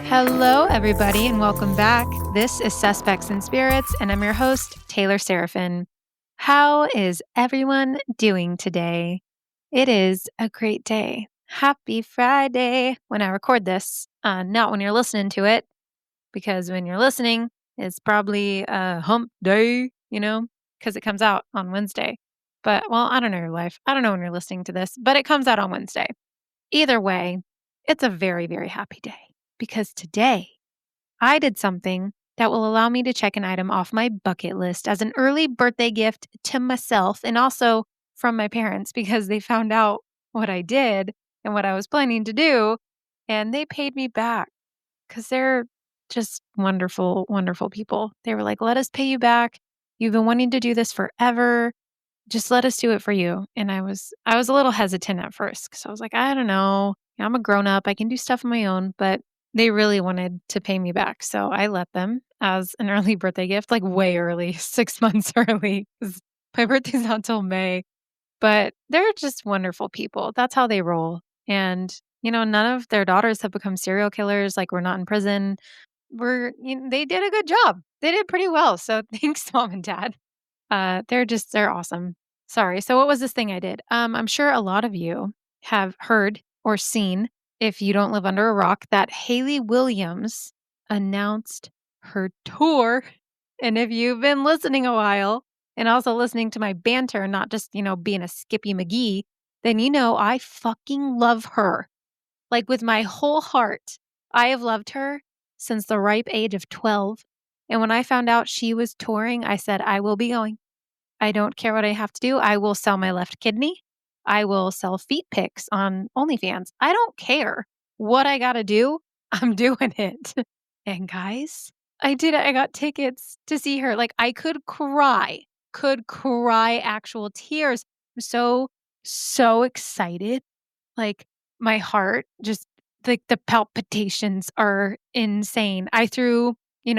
Hello, everybody, and welcome back. This is Suspects and Spirits, and I'm your host, Taylor Seraphin. How is everyone doing today? It is a great day. Happy Friday when I record this, not when you're listening to it, because when you're listening, it's probably a hump day, because it comes out on Wednesday. But, well, I don't know your life. I don't know when you're listening to this, but it comes out on Wednesday. Either way, it's a very, very happy day because today I did something that will allow me to check an item off my bucket list as an early birthday gift to myself and also from my parents because they found out what I did and what I was planning to do. And they paid me back because they're just wonderful, wonderful people. They were like, let us pay you back. You've been wanting to do this forever. Just let us do it for you. And I was a little hesitant at first because I was like, I don't know. I'm a grown up. I can do stuff on my own, but they really wanted to pay me back. So I let them as an early birthday gift, like way early, 6 months early. 'Cause my birthday's not till May. But they're just wonderful people. That's how they roll. And, none of their daughters have become serial killers. Like we're not in prison. They did a good job. They did pretty well. So thanks, mom and dad. They're awesome. Sorry. So what was this thing I did? I'm sure a lot of you have heard or seen, if you don't live under a rock, that Haley Williams announced her tour. And if you've been listening a while and also listening to my banter, not just, being a Skippy McGee, then I fucking love her. Like with my whole heart. I have loved her since the ripe age of 12. And when I found out she was touring, I said, I will be going. I don't care what I have to do. I will sell my left kidney. I will sell feet pics on OnlyFans. I don't care what I got to do. I'm doing it. And guys, I did it. I got tickets to see her. Like I could cry actual tears. I'm so excited. Like my heart just like the palpitations are insane. I threw,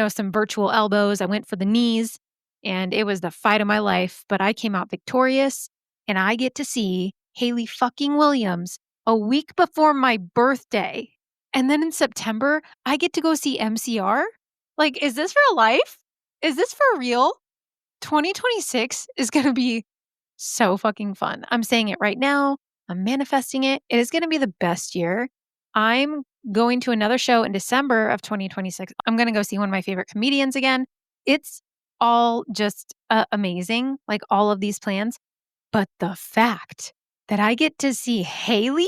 some virtual elbows. I went for the knees and it was the fight of my life, but I came out victorious and I get to see Haley fucking Williams a week before my birthday. And then in September, I get to go see MCR. Like, is this real life? Is this for real? 2026 is going to be so fucking fun. I'm saying it right now. I'm manifesting it. It is going to be the best year. I'm going to another show in December of 2026. I'm going to go see one of my favorite comedians again. It's all just amazing, like all of these plans. But the fact that I get to see Haley,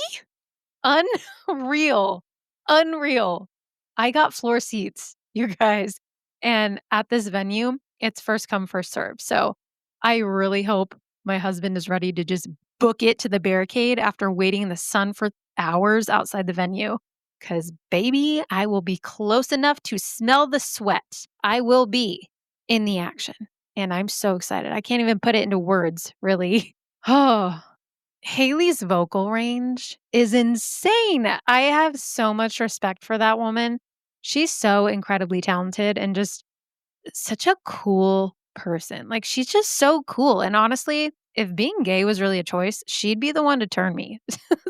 unreal, unreal. I got floor seats, you guys. And at this venue, it's first come, first serve. So I really hope my husband is ready to just book it to the barricade after waiting in the sun for hours outside the venue. Because, baby, I will be close enough to smell the sweat. I will be in the action. And I'm so excited. I can't even put it into words, really. Oh, Haley's vocal range is insane. I have so much respect for that woman. She's so incredibly talented and just such a cool person. Like, she's just so cool. And honestly, if being gay was really a choice, she'd be the one to turn me.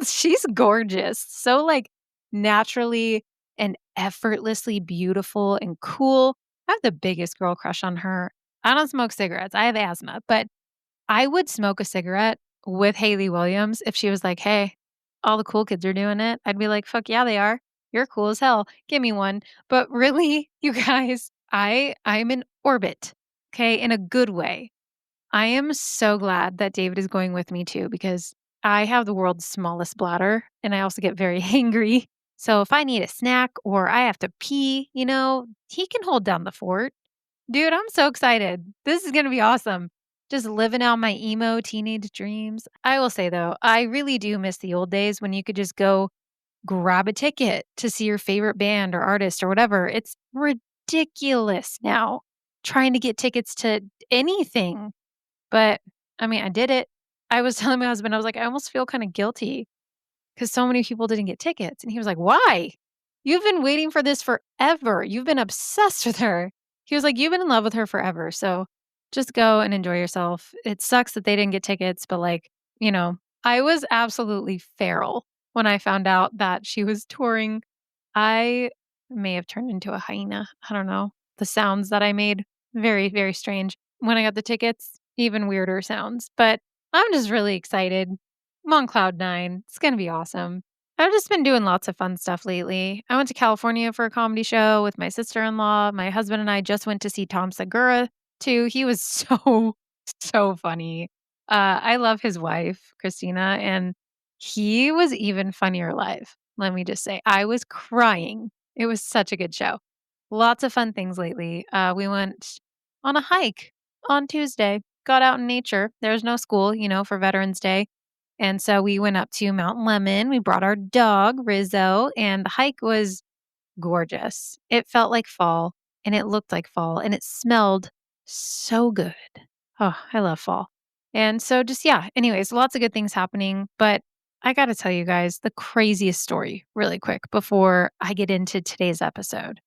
She's gorgeous. So, like, naturally and effortlessly beautiful and cool. I have the biggest girl crush on her. I don't smoke cigarettes. I have asthma, but I would smoke a cigarette with Haley Williams if she was like, "Hey, all the cool kids are doing it." I'd be like, "Fuck yeah, they are. You're cool as hell. Give me one." But really, you guys, I'm in orbit, okay, in a good way. I am so glad that David is going with me too because I have the world's smallest bladder and I also get very hangry. So if I need a snack or I have to pee, he can hold down the fort. Dude, I'm so excited. This is going to be awesome. Just living out my emo teenage dreams. I will say though, I really do miss the old days when you could just go grab a ticket to see your favorite band or artist or whatever. It's ridiculous now trying to get tickets to anything. But I mean, I did it. I was telling my husband, I was like, I almost feel kind of guilty because so many people didn't get tickets. And he was like, why? You've been waiting for this forever. You've been obsessed with her. He was like, you've been in love with her forever. So just go and enjoy yourself. It sucks that they didn't get tickets, but I was absolutely feral when I found out that she was touring. I may have turned into a hyena. I don't know. The sounds that I made, very, very strange. When I got the tickets, even weirder sounds. But I'm just really excited. I'm on cloud nine. It's going to be awesome. I've just been doing lots of fun stuff lately. I went to California for a comedy show with my sister-in-law. My husband and I just went to see Tom Segura too. He was so funny. I love his wife, Christina, and he was even funnier live. Let me just say, I was crying. It was such a good show. Lots of fun things lately. We went on a hike on Tuesday, got out in nature. There's no school, for Veterans Day. And so we went up to Mount Lemon. We brought our dog, Rizzo, and the hike was gorgeous. It felt like fall and it looked like fall and it smelled so good. Oh, I love fall. And so just, yeah, anyways, lots of good things happening. But I got to tell you guys the craziest story really quick before I get into today's episode.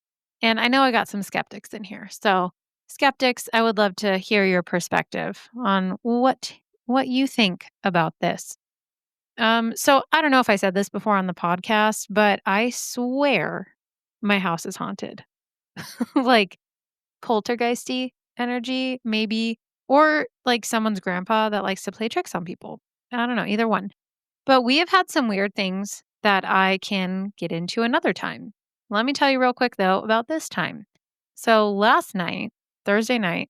And I know I got some skeptics in here. So, skeptics, I would love to hear your perspective on what you think about this. So I don't know if I said this before on the podcast, but I swear my house is haunted. Like poltergeisty energy, maybe, or like someone's grandpa that likes to play tricks on people. I don't know, either one. But we have had some weird things that I can get into another time. Let me tell you real quick though about this time. So last night, Thursday night,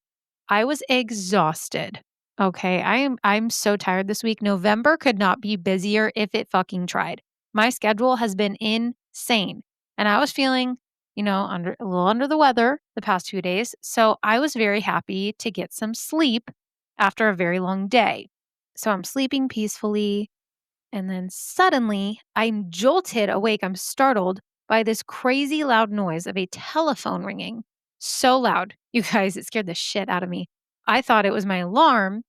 I was exhausted. Okay, I'm so tired this week. November could not be busier if it fucking tried. My schedule has been insane. And I was feeling, under a little under the weather the past few days. So I was very happy to get some sleep after a very long day. So I'm sleeping peacefully. And then suddenly I'm jolted awake. I'm startled by this crazy loud noise of a telephone ringing. So loud. You guys, it scared the shit out of me. I thought it was my alarm.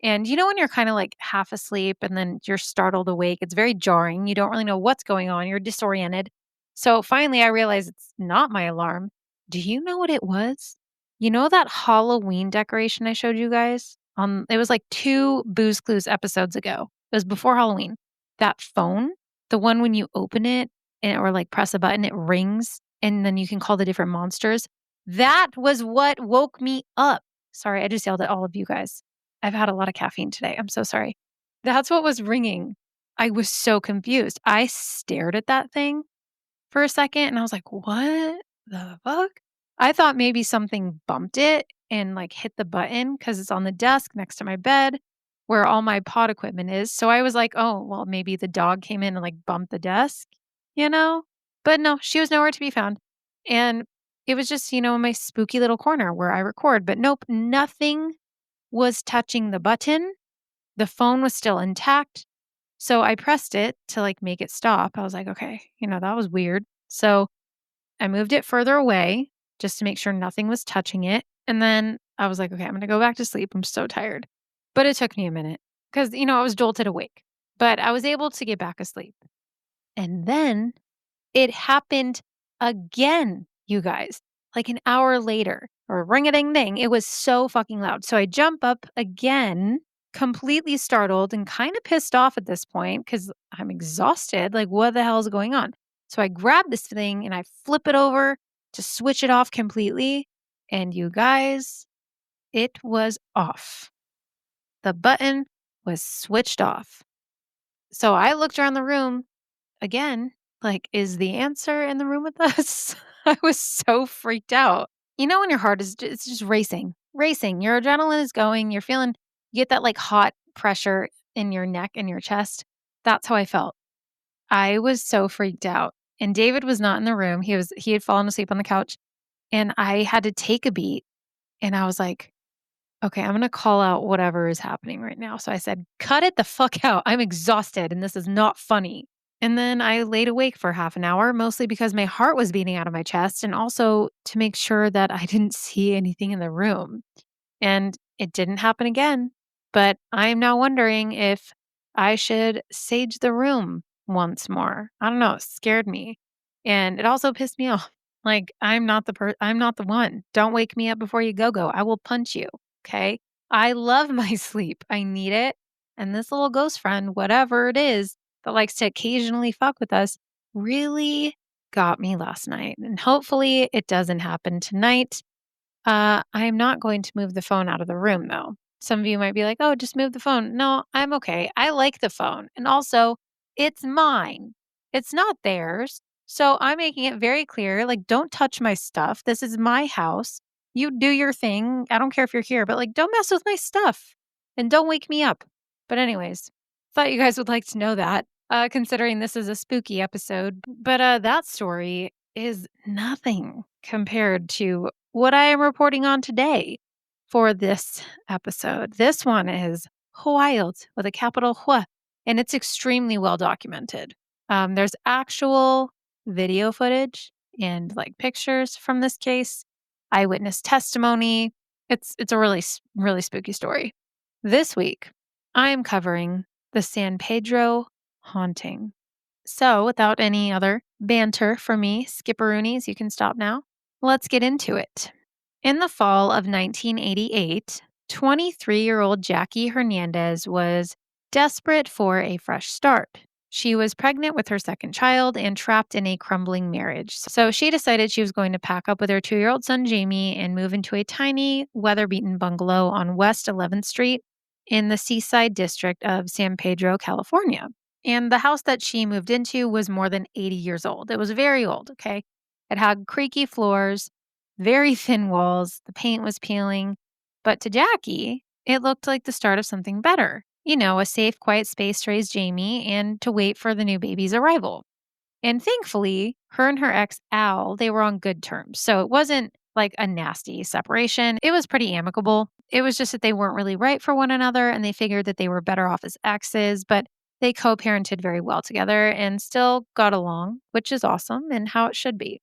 And when you're kind of like half asleep and then you're startled awake, it's very jarring. You don't really know what's going on. You're disoriented. So finally, I realized it's not my alarm. Do you know what it was? You know that Halloween decoration I showed you guys? It was like 2 Booze Clues episodes ago. It was before Halloween. That phone, the one when you open it or like press a button, it rings and then you can call the different monsters. That was what woke me up. Sorry, I just yelled at all of you guys. I've had a lot of caffeine today. I'm so sorry. That's what was ringing. I was so confused. I stared at that thing for a second and I was like, what the fuck? I thought maybe something bumped it and like hit the button because it's on the desk next to my bed where all my pod equipment is. So I was like, oh, well, maybe the dog came in and like bumped the desk, you know? But no, she was nowhere to be found. And it was just, my spooky little corner where I record. But nope, nothing was touching the button. The phone was still intact. So I pressed it to like make it stop. I was like, okay, that was weird. So I moved it further away just to make sure nothing was touching it. And then I was like, okay, I'm going to go back to sleep. I'm so tired. But it took me a minute because, I was jolted awake, but I was able to get back asleep. And then it happened again, you guys, like an hour later or ring a ding ding. It was so fucking loud. So I jump up again, completely startled and kind of pissed off at this point because I'm exhausted. Like, what the hell is going on? So I grab this thing and I flip it over to switch it off completely. And you guys, it was off. The button was switched off. So I looked around the room again, like, is the answer in the room with us? I was so freaked out. When your heart is it's just racing. Your adrenaline is going. You're feeling, you get that like hot pressure in your neck and your chest. That's how I felt. I was so freaked out. And David was not in the room. He had fallen asleep on the couch and I had to take a beat and I was like, okay, I'm going to call out whatever is happening right now. So I said, cut it the fuck out. I'm exhausted and this is not funny. And then I laid awake for half an hour, mostly because my heart was beating out of my chest and also to make sure that I didn't see anything in the room. And it didn't happen again. But I am now wondering if I should sage the room once more. I don't know. It scared me. And it also pissed me off. Like, I'm not the one. Don't wake me up before you go. I will punch you. Okay. I love my sleep. I need it. And this little ghost friend, whatever it is, that likes to occasionally fuck with us really got me last night, and hopefully it doesn't happen tonight. I'm not going to move the phone out of the room, though. Some of you might be like, oh, just move the phone. No, I'm okay. I like the phone. And also, it's mine, it's not theirs. So I'm making it very clear like, don't touch my stuff. This is my house. You do your thing. I don't care if you're here, but like, don't mess with my stuff and don't wake me up. But, anyways, thought you guys would like to know that, considering this is a spooky episode. But that story is nothing compared to what I am reporting on today for this episode. This one is wild with a capital Hua, and it's extremely well documented. There's actual video footage and like pictures from this case, eyewitness testimony. It's a really spooky story. This week, I am covering the San Pedro Haunting. So, without any other banter from me, skipperoonies, you can stop now. Let's get into it. In the fall of 1988, 23-year-old Jackie Hernandez was desperate for a fresh start. She was pregnant with her second child and trapped in a crumbling marriage. So she decided she was going to pack up with her 2-year-old son, Jamie, and move into a tiny, weather beaten bungalow on West 11th Street in the seaside district of San Pedro, California. And the house that she moved into was more than 80 years old. It was very old, okay? It had creaky floors, very thin walls, the paint was peeling. But to Jackie, it looked like the start of something better. A safe, quiet space to raise Jamie and to wait for the new baby's arrival. And thankfully, her and her ex, Al, they were on good terms. So it wasn't like a nasty separation. It was pretty amicable. It was just that they weren't really right for one another and they figured that they were better off as exes, but they co-parented very well together and still got along, which is awesome and how it should be.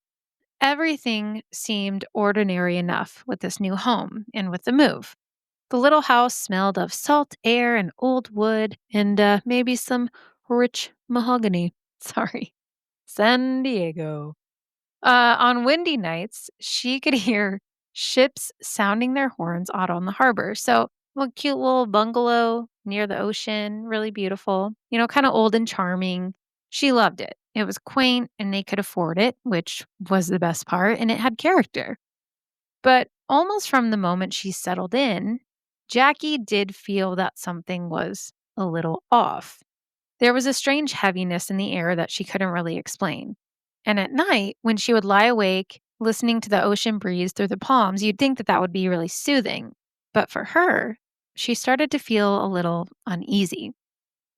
Everything seemed ordinary enough with this new home and with the move. The little house smelled of salt air and old wood and maybe some rich mahogany. Sorry. San Diego. On windy nights, she could hear ships sounding their horns out on the harbor. So, a cute little bungalow near the ocean, really beautiful, kind of old and charming. She loved it. It was quaint and they could afford it, which was the best part, and it had character. But almost from the moment she settled in, Jackie did feel that something was a little off. There was a strange heaviness in the air that she couldn't really explain. And at night, when she would lie awake, listening to the ocean breeze through the palms, you'd think that that would be really soothing. But for her, she started to feel a little uneasy,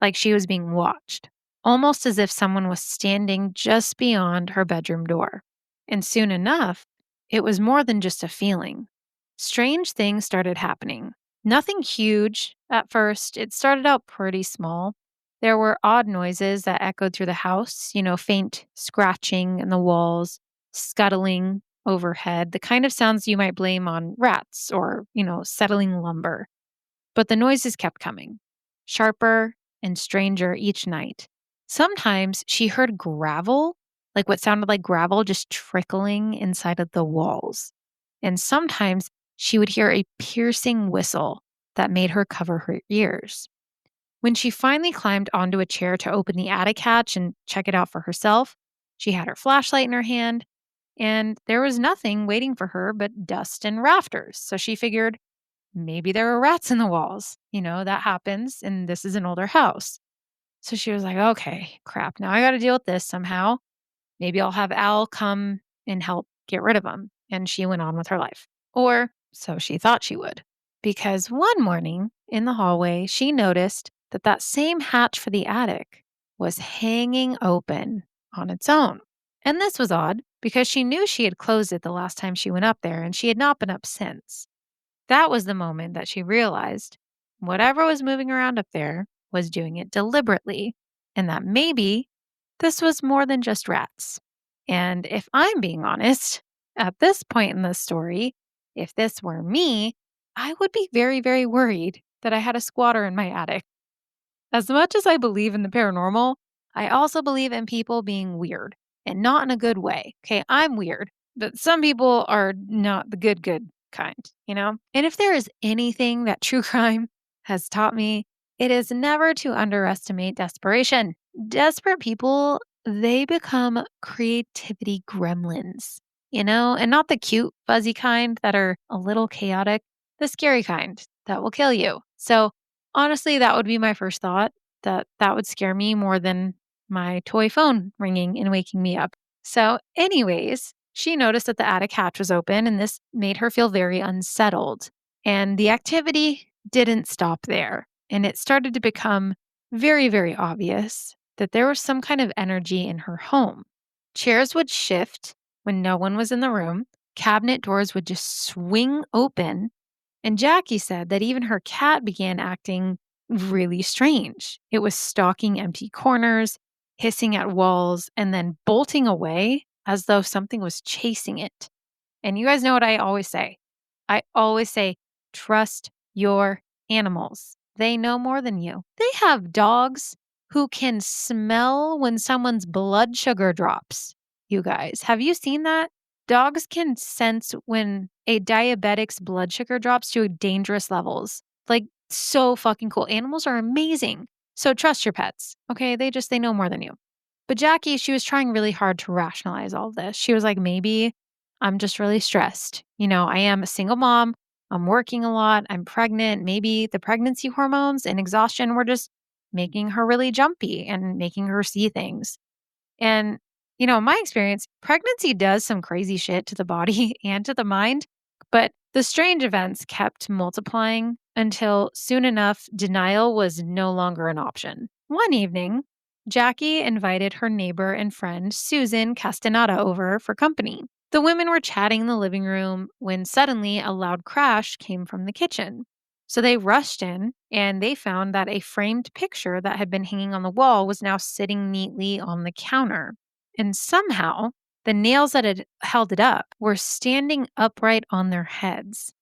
like she was being watched, almost as if someone was standing just beyond her bedroom door. And soon enough, it was more than just a feeling. Strange things started happening. Nothing huge at first. It started out pretty small. There were odd noises that echoed through the house, faint scratching in the walls, scuttling overhead, the kind of sounds you might blame on rats or, settling lumber. But the noises kept coming, sharper and stranger each night. Sometimes she heard gravel, like what sounded like gravel just trickling inside of the walls. And sometimes she would hear a piercing whistle that made her cover her ears. When she finally climbed onto a chair to open the attic hatch and check it out for herself, she had her flashlight in her hand, and there was nothing waiting for her but dust and rafters. So she figured maybe there were rats in the walls. That happens, and this is an older house. So she was like, okay, crap, now I got to deal with this somehow. Maybe I'll have Al come and help get rid of them. And she went on with her life. Or so she thought she would. Because one morning in the hallway, she noticed that that same hatch for the attic was hanging open on its own. And this was odd because she knew she had closed it the last time she went up there and she had not been up since. That was the moment that she realized whatever was moving around up there was doing it deliberately, and that maybe this was more than just rats. And if I'm being honest, at this point in the story, if this were me, I would be very, very worried that I had a squatter in my attic. As much as I believe in the paranormal, I also believe in people being weird and not in a good way. Okay, I'm weird, but some people are not the good kind. And if there is anything that true crime has taught me, it is never to underestimate desperation. Desperate people they become creativity gremlins, and not the cute, fuzzy kind that are a little chaotic, the scary kind that will kill you. So, honestly, that would be my first thought, that would scare me more than my toy phone ringing and waking me up. So, anyways, she noticed that the attic hatch was open and this made her feel very unsettled. And the activity didn't stop there. And it started to become very, very obvious that there was some kind of energy in her home. Chairs would shift when no one was in the room, cabinet doors would just swing open, and Jackie said that even her cat began acting really strange. It was stalking empty corners, hissing at walls, and then bolting away as though something was chasing it. And you guys know what I always say. I always say, trust your animals. They know more than you. They have dogs who can smell when someone's blood sugar drops. You guys, have you seen that? Dogs can sense when a diabetic's blood sugar drops to dangerous levels. Like, so fucking cool. Animals are amazing. So trust your pets. Okay. They know more than you. But Jackie, she was trying really hard to rationalize all this. She was like, maybe I'm just really stressed. I am a single mom. I'm working a lot. I'm pregnant. Maybe the pregnancy hormones and exhaustion were just making her really jumpy and making her see things. And, in my experience, pregnancy does some crazy shit to the body and to the mind, but the strange events kept multiplying until soon enough, denial was no longer an option. One evening, Jackie invited her neighbor and friend, Susan Castaneda, over for company. The women were chatting in the living room when suddenly a loud crash came from the kitchen. So they rushed in and they found that a framed picture that had been hanging on the wall was now sitting neatly on the counter. And somehow, the nails that had held it up were standing upright on their heads,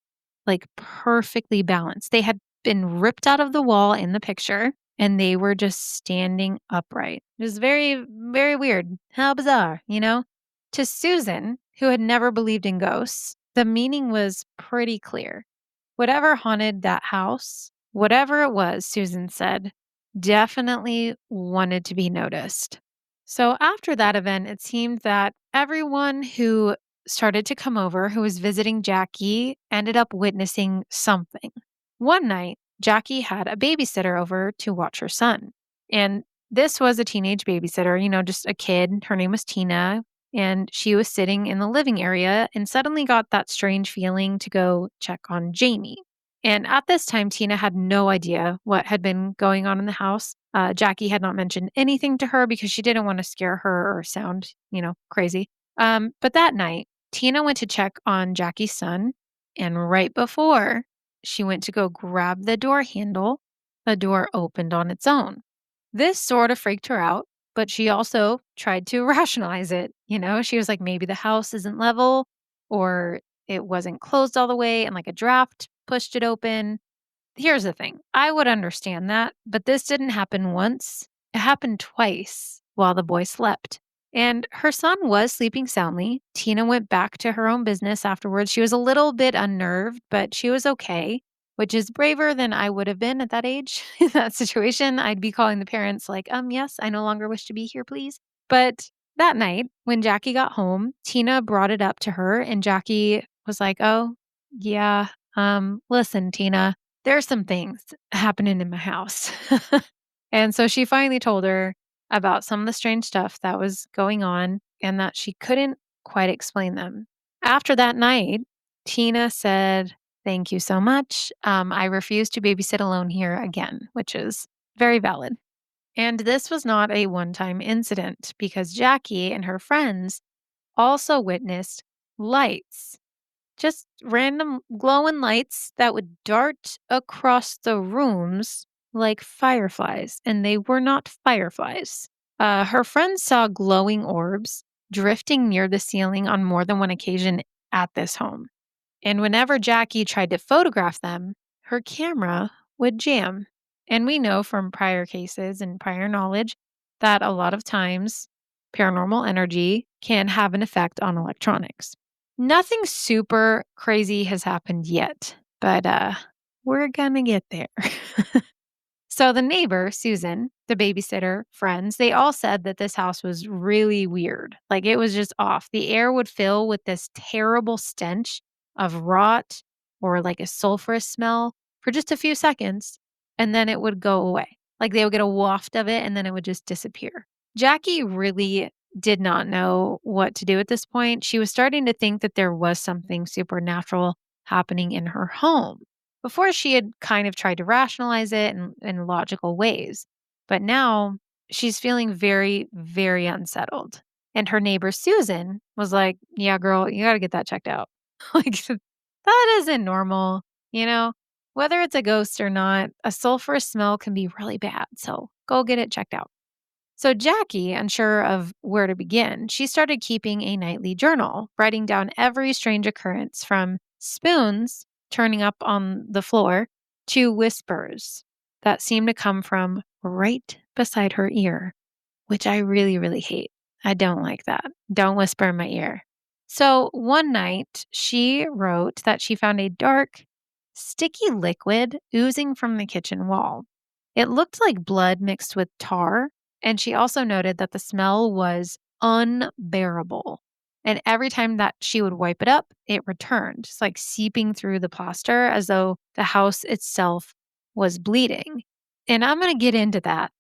like perfectly balanced. They had been ripped out of the wall in the picture and they were just standing upright. It was very, very weird. How bizarre. To Susan, who had never believed in ghosts, the meaning was pretty clear. Whatever haunted that house, whatever it was, Susan said, definitely wanted to be noticed. So after that event, it seemed that everyone who started to come over who was visiting Jackie ended up witnessing something. One night, Jackie had a babysitter over to watch her son. And this was a teenage babysitter, just a kid. Her name was Tina. And she was sitting in the living area and suddenly got that strange feeling to go check on Jamie. And at this time, Tina had no idea what had been going on in the house. Jackie had not mentioned anything to her because she didn't want to scare her or sound, crazy. But that night, Tina went to check on Jackie's son. And right before she went to go grab the door handle, the door opened on its own. This sort of freaked her out, but she also tried to rationalize it. She was like, maybe the house isn't level or it wasn't closed all the way and like a draft pushed it open. Here's the thing, I would understand that, but this didn't happen once. It happened twice while the boy slept. And her son was sleeping soundly. Tina went back to her own business afterwards. She was a little bit unnerved, but she was okay, which is braver than I would have been at that age. In that situation, I'd be calling the parents like, yes, I no longer wish to be here, please. But that night, when Jackie got home, Tina brought it up to her, and Jackie was like, oh, yeah, listen, Tina, there's some things happening in my house. And so she finally told her about some of the strange stuff that was going on and that she couldn't quite explain them. After that night, Tina said, thank you so much. I refuse to babysit alone here again, which is very valid. And this was not a one-time incident because Jackie and her friends also witnessed lights, just random glowing lights that would dart across the rooms like fireflies, and they were not fireflies. Her friends saw glowing orbs drifting near the ceiling on more than one occasion at this home. And whenever Jackie tried to photograph them, her camera would jam. And we know from prior cases and prior knowledge that a lot of times paranormal energy can have an effect on electronics. Nothing super crazy has happened yet, but we're gonna get there. So the neighbor, Susan, the babysitter, friends, they all said that this house was really weird. Like it was just off. The air would fill with this terrible stench of rot or like a sulfurous smell for just a few seconds, and then it would go away. Like they would get a waft of it and then it would just disappear. Jackie really did not know what to do at this point. She was starting to think that there was something supernatural happening in her home. Before she had kind of tried to rationalize it in logical ways. But now she's feeling very, very unsettled. And her neighbor, Susan, was like, yeah, girl, you got to get that checked out. Like, that isn't normal. You know, whether it's a ghost or not, a sulfurous smell can be really bad. So go get it checked out. So Jackie, unsure of where to begin, she started keeping a nightly journal, writing down every strange occurrence from spoons turning up on the floor to whispers that seemed to come from right beside her ear, which I really, really hate. I don't like that. Don't whisper in my ear. So one night, she wrote that she found a dark, sticky liquid oozing from the kitchen wall. It looked like blood mixed with tar, and she also noted that the smell was unbearable. And every time that she would wipe it up, it returned, just like seeping through the plaster as though the house itself was bleeding. And I'm going to get into that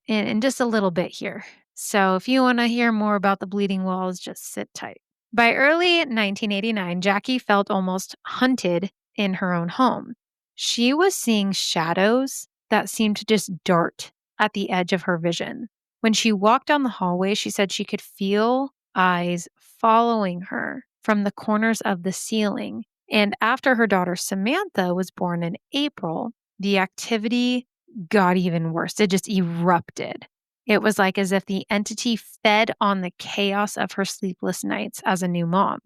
in just a little bit here. So if you want to hear more about the bleeding walls, just sit tight. By early 1989, Jackie felt almost hunted in her own home. She was seeing shadows that seemed to just dart at the edge of her vision. When she walked down the hallway, she said she could feel eyes following her from the corners of the ceiling. And after her daughter Samantha was born in April, the activity got even worse. It just erupted. It was like as if the entity fed on the chaos of her sleepless nights as a new mom.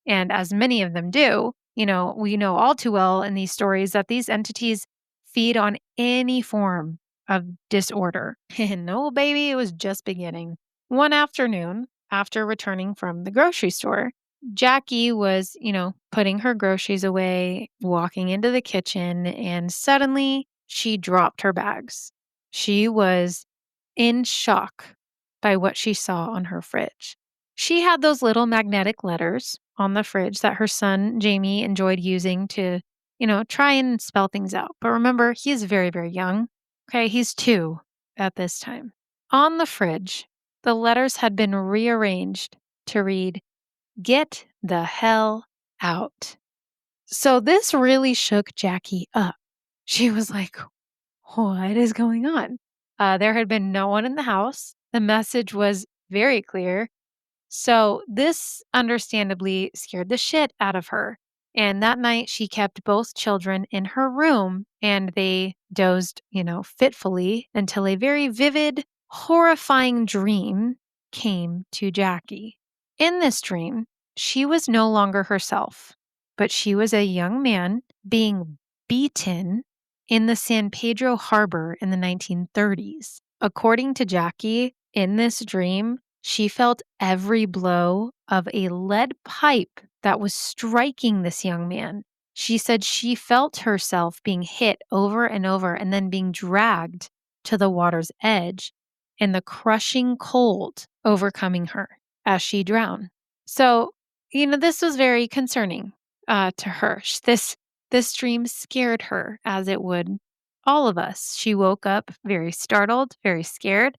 And as many of them do, we know all too well in these stories that these entities feed on any form of disorder. And no, baby, it was just beginning. One afternoon, after returning from the grocery store, Jackie was, putting her groceries away, walking into the kitchen, and suddenly she dropped her bags. She was in shock by what she saw on her fridge. She had those little magnetic letters on the fridge that her son, Jamie, enjoyed using to, try and spell things out. But remember, he is very, very young. Okay, he's 2 at this time. On the fridge, the letters had been rearranged to read, "Get the hell out." So this really shook Jackie up. She was like, what is going on? There had been no one in the house. The message was very clear. So this understandably scared the shit out of her. And that night she kept both children in her room and they dozed, fitfully until a very vivid, horrifying dream came to Jackie. In this dream, she was no longer herself, but she was a young man being beaten in the San Pedro harbor in the 1930s. According to Jackie, in this dream, she felt every blow of a lead pipe that was striking this young man. She said she felt herself being hit over and over and then being dragged to the water's edge and the crushing cold overcoming her as she drowned. So, this was very concerning to her. This dream scared her, as it would all of us. She woke up very startled, very scared,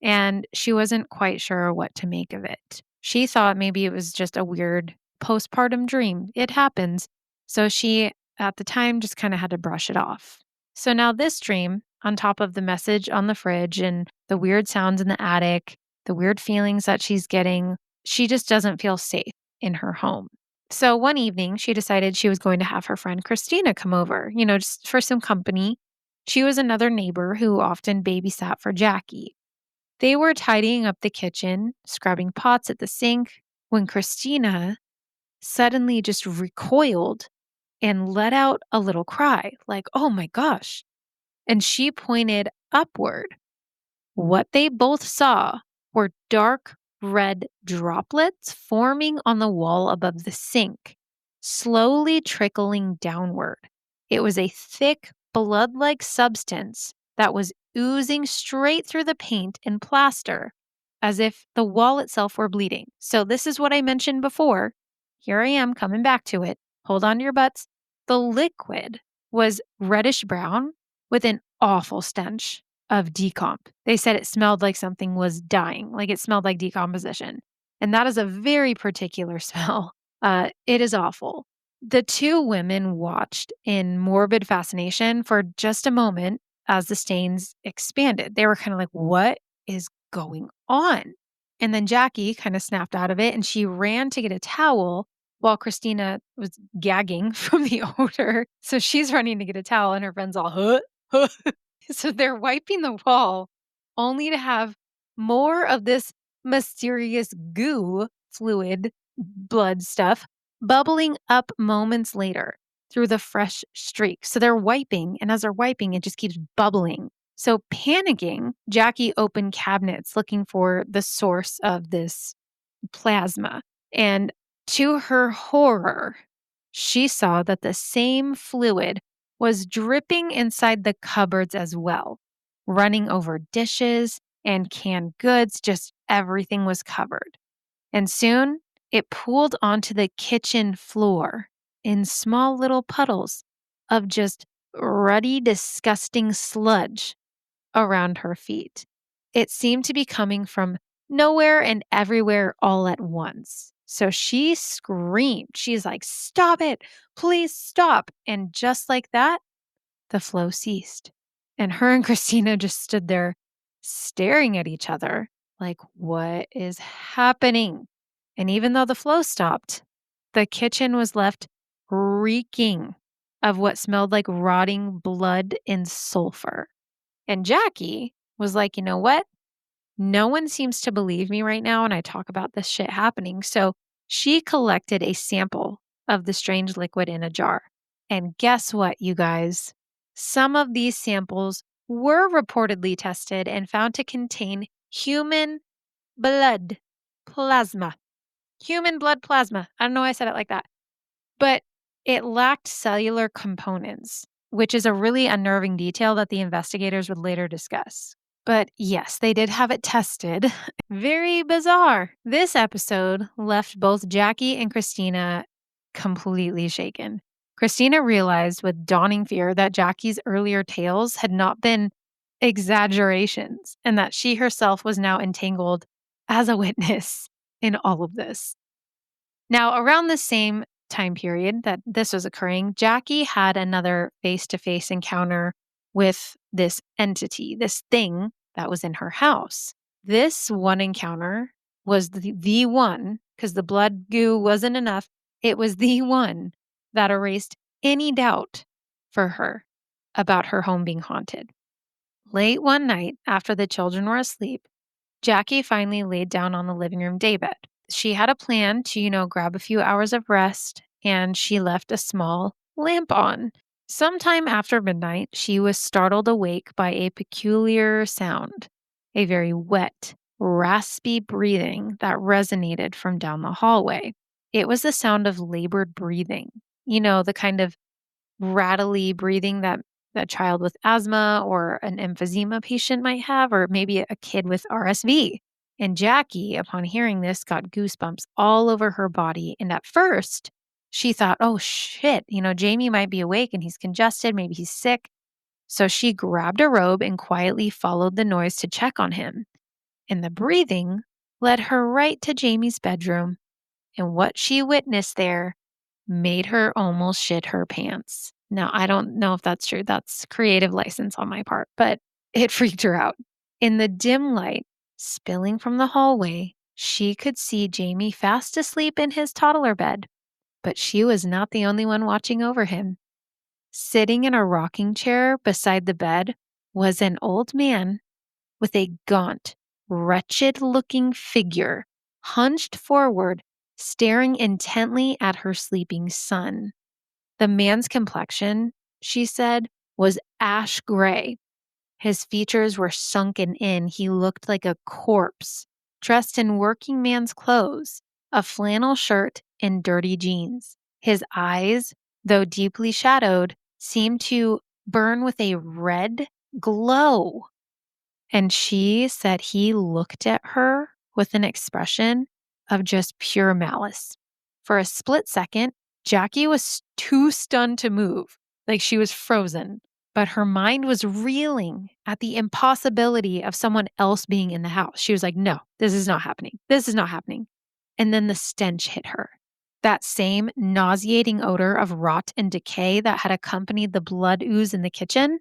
and she wasn't quite sure what to make of it. She thought maybe it was just a weird postpartum dream. It happens. So she, at the time, just kind of had to brush it off. So now this dream, on top of the message on the fridge and the weird sounds in the attic, the weird feelings that she's getting, she just doesn't feel safe in her home. So one evening, she decided she was going to have her friend Christina come over, just for some company. She was another neighbor who often babysat for Jackie. They were tidying up the kitchen, scrubbing pots at the sink, when Christina suddenly just recoiled and let out a little cry, like, oh my gosh. And she pointed upward. What they both saw were dark red droplets forming on the wall above the sink, slowly trickling downward. It was a thick, blood-like substance that was oozing straight through the paint and plaster as if the wall itself were bleeding. So this is what I mentioned before. Here I am coming back to it. Hold on to your butts. The liquid was reddish brown with an awful stench of decomp. They said it smelled like something was dying, like it smelled like decomposition. And that is a very particular smell. It is awful. The two women watched in morbid fascination for just a moment as the stains expanded. They were kind of like, what is going on? And then Jackie kind of snapped out of it and she ran to get a towel while Christina was gagging from the odor. So she's running to get a towel and her friend's all, huh? Huh? So they're wiping the wall only to have more of this mysterious goo fluid, blood stuff bubbling up moments later through the fresh streak. So they're wiping, and as they're wiping, it just keeps bubbling. So panicking, Jackie opened cabinets looking for the source of this plasma. And to her horror, she saw that the same fluid was dripping inside the cupboards as well, running over dishes and canned goods, just everything was covered. And soon it pooled onto the kitchen floor in small little puddles of just ruddy, disgusting sludge around her feet. It seemed to be coming from nowhere and everywhere all at once. So she screamed. She's like, "Stop it! Please stop!" And just like that, the flow ceased. And her and Christina just stood there staring at each other like, what is happening? And even though the flow stopped, the kitchen was left reeking of what smelled like rotting blood and sulfur. And Jackie was like, you know what? No one seems to believe me right now when I talk about this shit happening. So she collected a sample of the strange liquid in a jar. And guess what, you guys? Some of these samples were reportedly tested and found to contain human blood plasma. Human blood plasma. I don't know why I said it like that. But it lacked cellular components, which is a really unnerving detail that the investigators would later discuss. But yes, they did have it tested. Very bizarre. This episode left both Jackie and Christina completely shaken. Christina realized with dawning fear that Jackie's earlier tales had not been exaggerations and that she herself was now entangled as a witness in all of this. Now, around the same time period that this was occurring, Jackie had another face-to-face encounter with this entity, this thing that was in her house. This one encounter was the one, because the blood goo wasn't enough, it was the one that erased any doubt for her about her home being haunted. Late one night, after the children were asleep, Jackie finally laid down on the living room daybed. She had a plan to, grab a few hours of rest, and she left a small lamp on. Sometime after midnight, she was startled awake by a peculiar sound, a very wet, raspy breathing that resonated from down the hallway. It was the sound of labored breathing, the kind of rattly breathing that a child with asthma or an emphysema patient might have, or maybe a kid with RSV. And Jackie, upon hearing this, got goosebumps all over her body. And at first, she thought, oh shit, Jamie might be awake and he's congested. Maybe he's sick. So she grabbed a robe and quietly followed the noise to check on him. And the breathing led her right to Jamie's bedroom. And what she witnessed there made her almost shit her pants. Now, I don't know if that's true. That's creative license on my part, but it freaked her out. In the dim light spilling from the hallway, she could see Jamie fast asleep in his toddler bed, but she was not the only one watching over him. Sitting in a rocking chair beside the bed was an old man with a gaunt, wretched-looking figure hunched forward, staring intently at her sleeping son. The man's complexion, she said, was ash gray. His features were sunken in. He looked like a corpse, dressed in working man's clothes, a flannel shirt and dirty jeans. His eyes, though deeply shadowed, seemed to burn with a red, glow. And she said he looked at her with an expression of just pure malice. For a split second, Jackie was too stunned to move, like she was frozen. But her mind was reeling at the impossibility of someone else being in the house. She was like, no, this is not happening. This is not happening. And then the stench hit her. That same nauseating odor of rot and decay that had accompanied the blood ooze in the kitchen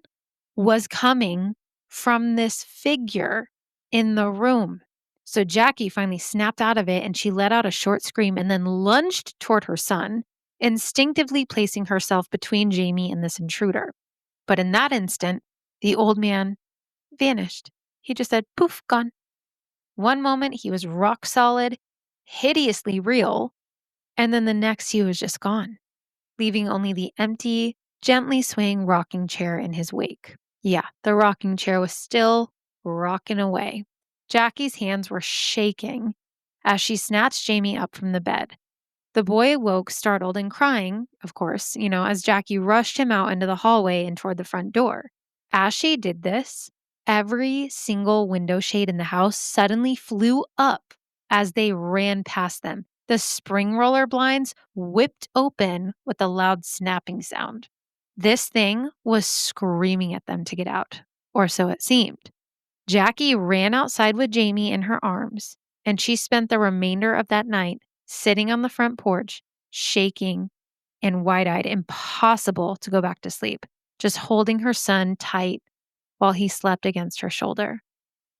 was coming from this figure in the room. So Jackie finally snapped out of it and she let out a short scream and then lunged toward her son, instinctively placing herself between Jamie and this intruder. But in that instant, the old man vanished. He just said, poof, gone. One moment he was rock solid, hideously real, and then the next he was just gone, leaving only the empty, gently swaying rocking chair in his wake. Yeah, the rocking chair was still rocking away. Jackie's hands were shaking as she snatched Jamie up from the bed. The boy awoke, startled and crying, of course, as Jackie rushed him out into the hallway and toward the front door. As she did this, every single window shade in the house suddenly flew up as they ran past them. The spring roller blinds whipped open with a loud snapping sound. This thing was screaming at them to get out, or so it seemed. Jackie ran outside with Jamie in her arms, and she spent the remainder of that night sitting on the front porch, shaking and wide-eyed, impossible to go back to sleep, just holding her son tight while he slept against her shoulder.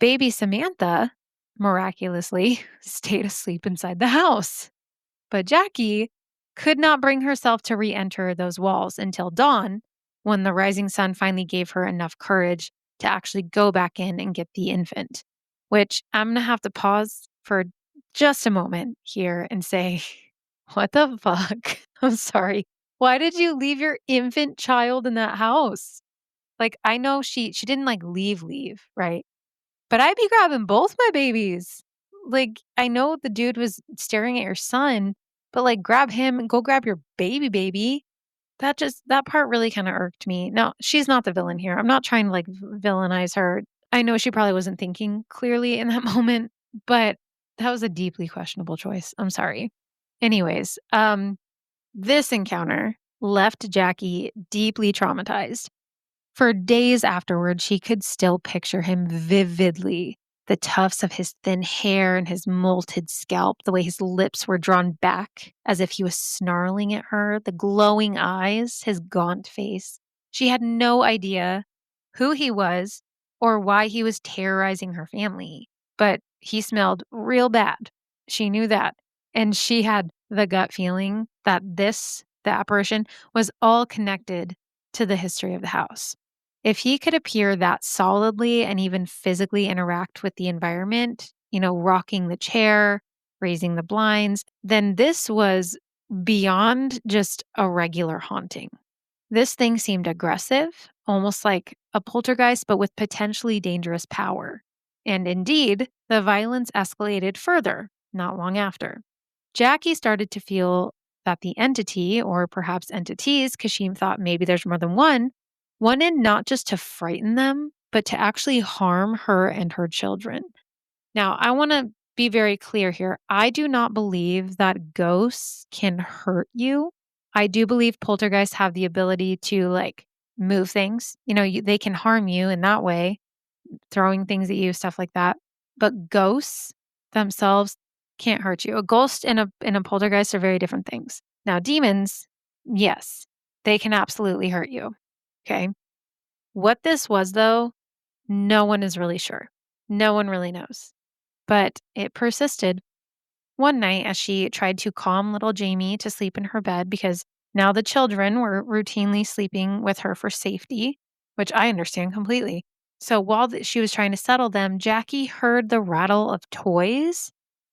Baby Samantha, miraculously, stayed asleep inside the house. But Jackie could not bring herself to re-enter those walls until dawn, when the rising sun finally gave her enough courage to actually go back in and get the infant, which I'm going to have to pause for just a moment here and say, what the fuck? I'm sorry. Why did you leave your infant child in that house? Like, I know she didn't like leave, right? But I'd be grabbing both my babies. Like, I know the dude was staring at your son, but like grab him and go grab your baby. That part really kind of irked me. No, she's not the villain here. I'm not trying to like villainize her. I know she probably wasn't thinking clearly in that moment, but that was a deeply questionable choice. I'm sorry. Anyways, this encounter left Jackie deeply traumatized. For days afterward, she could still picture him vividly. The tufts of his thin hair and his molted scalp, the way his lips were drawn back as if he was snarling at her, the glowing eyes, his gaunt face. She had no idea who he was or why he was terrorizing her family, but he smelled real bad. She knew that. And she had the gut feeling that the apparition, was all connected to the history of the house. If he could appear that solidly and even physically interact with the environment, rocking the chair, raising the blinds, then this was beyond just a regular haunting. This thing seemed aggressive, almost like a poltergeist, but with potentially dangerous power. And indeed, the violence escalated further not long after. Jackie started to feel that the entity, or perhaps entities, because she thought maybe there's more than one, wanted not just to frighten them, but to actually harm her and her children. Now, I want to be very clear here. I do not believe that ghosts can hurt you. I do believe poltergeists have the ability to like move things. They can harm you in that way, throwing things at you, stuff like that. But ghosts themselves can't hurt you. A ghost and a poltergeist are very different things. Now, demons, yes, they can absolutely hurt you. Okay. What this was, though, no one is really sure. No one really knows. But it persisted. One night, as she tried to calm little Jamie to sleep in her bed, because now the children were routinely sleeping with her for safety, which I understand completely. So while she was trying to settle them, Jackie heard the rattle of toys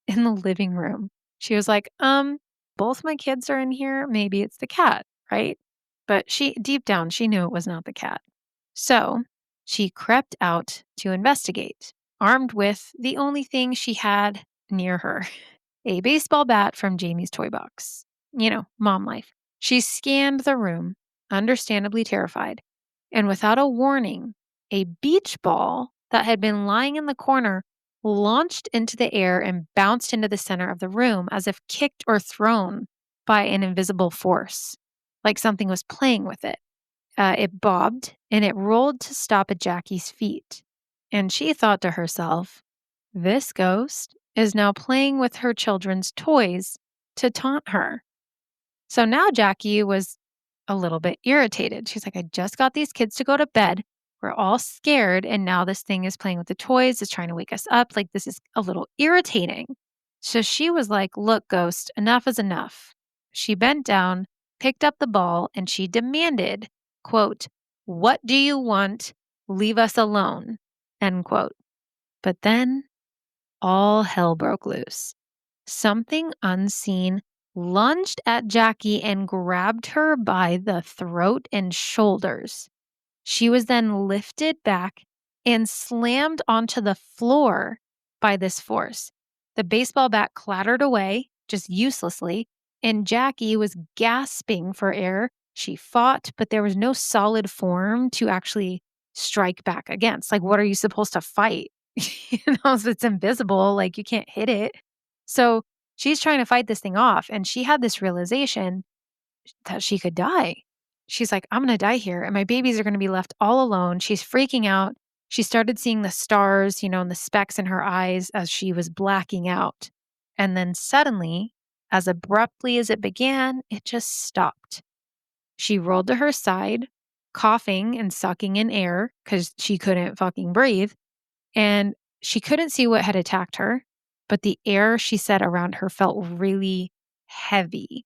in the living room. She was like, both my kids are in here. Maybe it's the cat, right? But deep down, she knew it was not the cat. So she crept out to investigate, armed with the only thing she had near her, a baseball bat from Jamie's toy box. Mom life. She scanned the room, understandably terrified, and without a warning, a beach ball that had been lying in the corner launched into the air and bounced into the center of the room as if kicked or thrown by an invisible force, like something was playing with it. It bobbed and it rolled to stop at Jackie's feet. And she thought to herself, this ghost is now playing with her children's toys to taunt her. So now Jackie was a little bit irritated. She's like, I just got these kids to go to bed. We're all scared. And now this thing is playing with the toys, is trying to wake us up. Like, this is a little irritating. So she was like, look, ghost, enough is enough. She bent down, picked up the ball, and she demanded, quote, what do you want? Leave us alone, end quote. But then all hell broke loose. Something unseen lunged at Jackie and grabbed her by the throat and shoulders. She was then lifted back and slammed onto the floor by this force. The baseball bat clattered away, just uselessly, and Jackie was gasping for air. She fought, but there was no solid form to actually strike back against. Like, what are you supposed to fight? If it's invisible, like you can't hit it. So she's trying to fight this thing off, and she had this realization that she could die. She's like, I'm going to die here, and my babies are going to be left all alone. She's freaking out. She started seeing the stars, and the specks in her eyes as she was blacking out. And then suddenly, as abruptly as it began, it just stopped. She rolled to her side, coughing and sucking in air because she couldn't fucking breathe. And she couldn't see what had attacked her, but the air, she said, around her felt really heavy.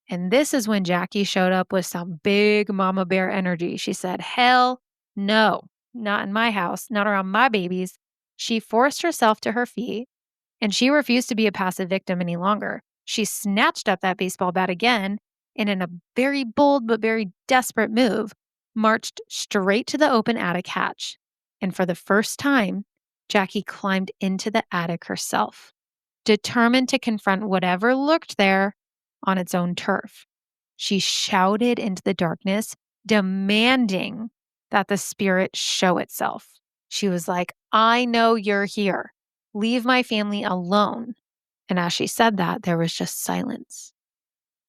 And this is when Jackie showed up with some big mama bear energy. She said, hell no, not in my house, not around my babies. She forced herself to her feet, and she refused to be a passive victim any longer. She snatched up that baseball bat again, and in a very bold but very desperate move, marched straight to the open attic hatch. And for the first time, Jackie climbed into the attic herself, determined to confront whatever lurked there on its own turf. She shouted into the darkness, demanding that the spirit show itself. She was like, I know you're here. Leave my family alone. And as she said that, there was just silence.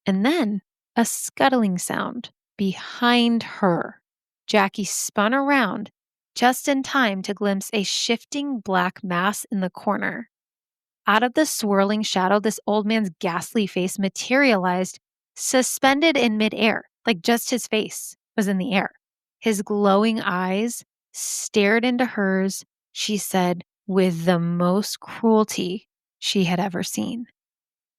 And then a scuttling sound behind her. Jackie spun around just in time to glimpse a shifting black mass in the corner. Out of the swirling shadow, this old man's ghastly face materialized, suspended in midair, like just his face was in the air. His glowing eyes stared into hers, she said, with the most cruelty she had ever seen.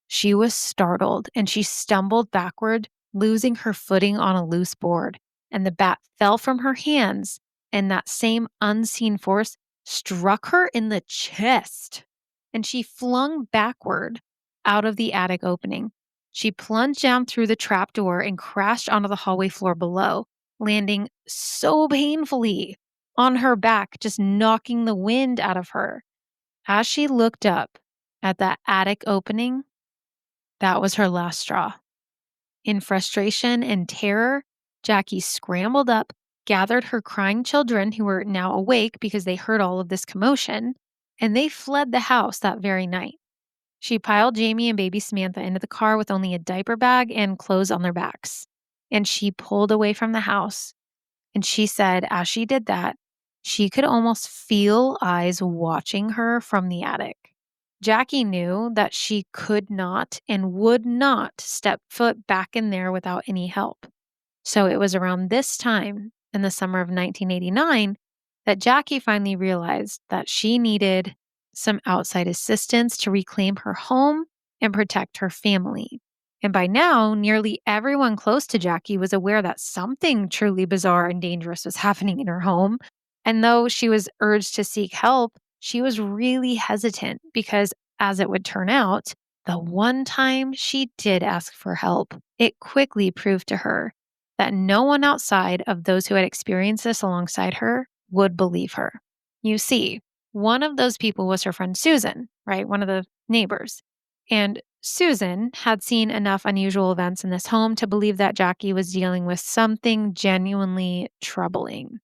She was startled and she stumbled backward, losing her footing on a loose board, and the bat fell from her hands, and that same unseen force struck her in the chest, and she flung backward out of the attic opening. She plunged down through the trap door and crashed onto the hallway floor below, landing so painfully on her back, just knocking the wind out of her. As she looked up at that attic opening, that was her last straw. In frustration and terror, Jackie scrambled up, gathered her crying children who were now awake because they heard all of this commotion, and they fled the house that very night. She piled Jamie and baby Samantha into the car with only a diaper bag and clothes on their backs. And she pulled away from the house. And she said, as she did that, she could almost feel eyes watching her from the attic. Jackie knew that she could not and would not step foot back in there without any help. So it was around this time, in the summer of 1989, that Jackie finally realized that she needed some outside assistance to reclaim her home and protect her family. And by now, nearly everyone close to Jackie was aware that something truly bizarre and dangerous was happening in her home. And though she was urged to seek help, she was really hesitant because, as it would turn out, the one time she did ask for help, it quickly proved to her that no one outside of those who had experienced this alongside her would believe her. You see, one of those people was her friend Susan, right? One of the neighbors. And Susan had seen enough unusual events in this home to believe that Jackie was dealing with something genuinely troubling.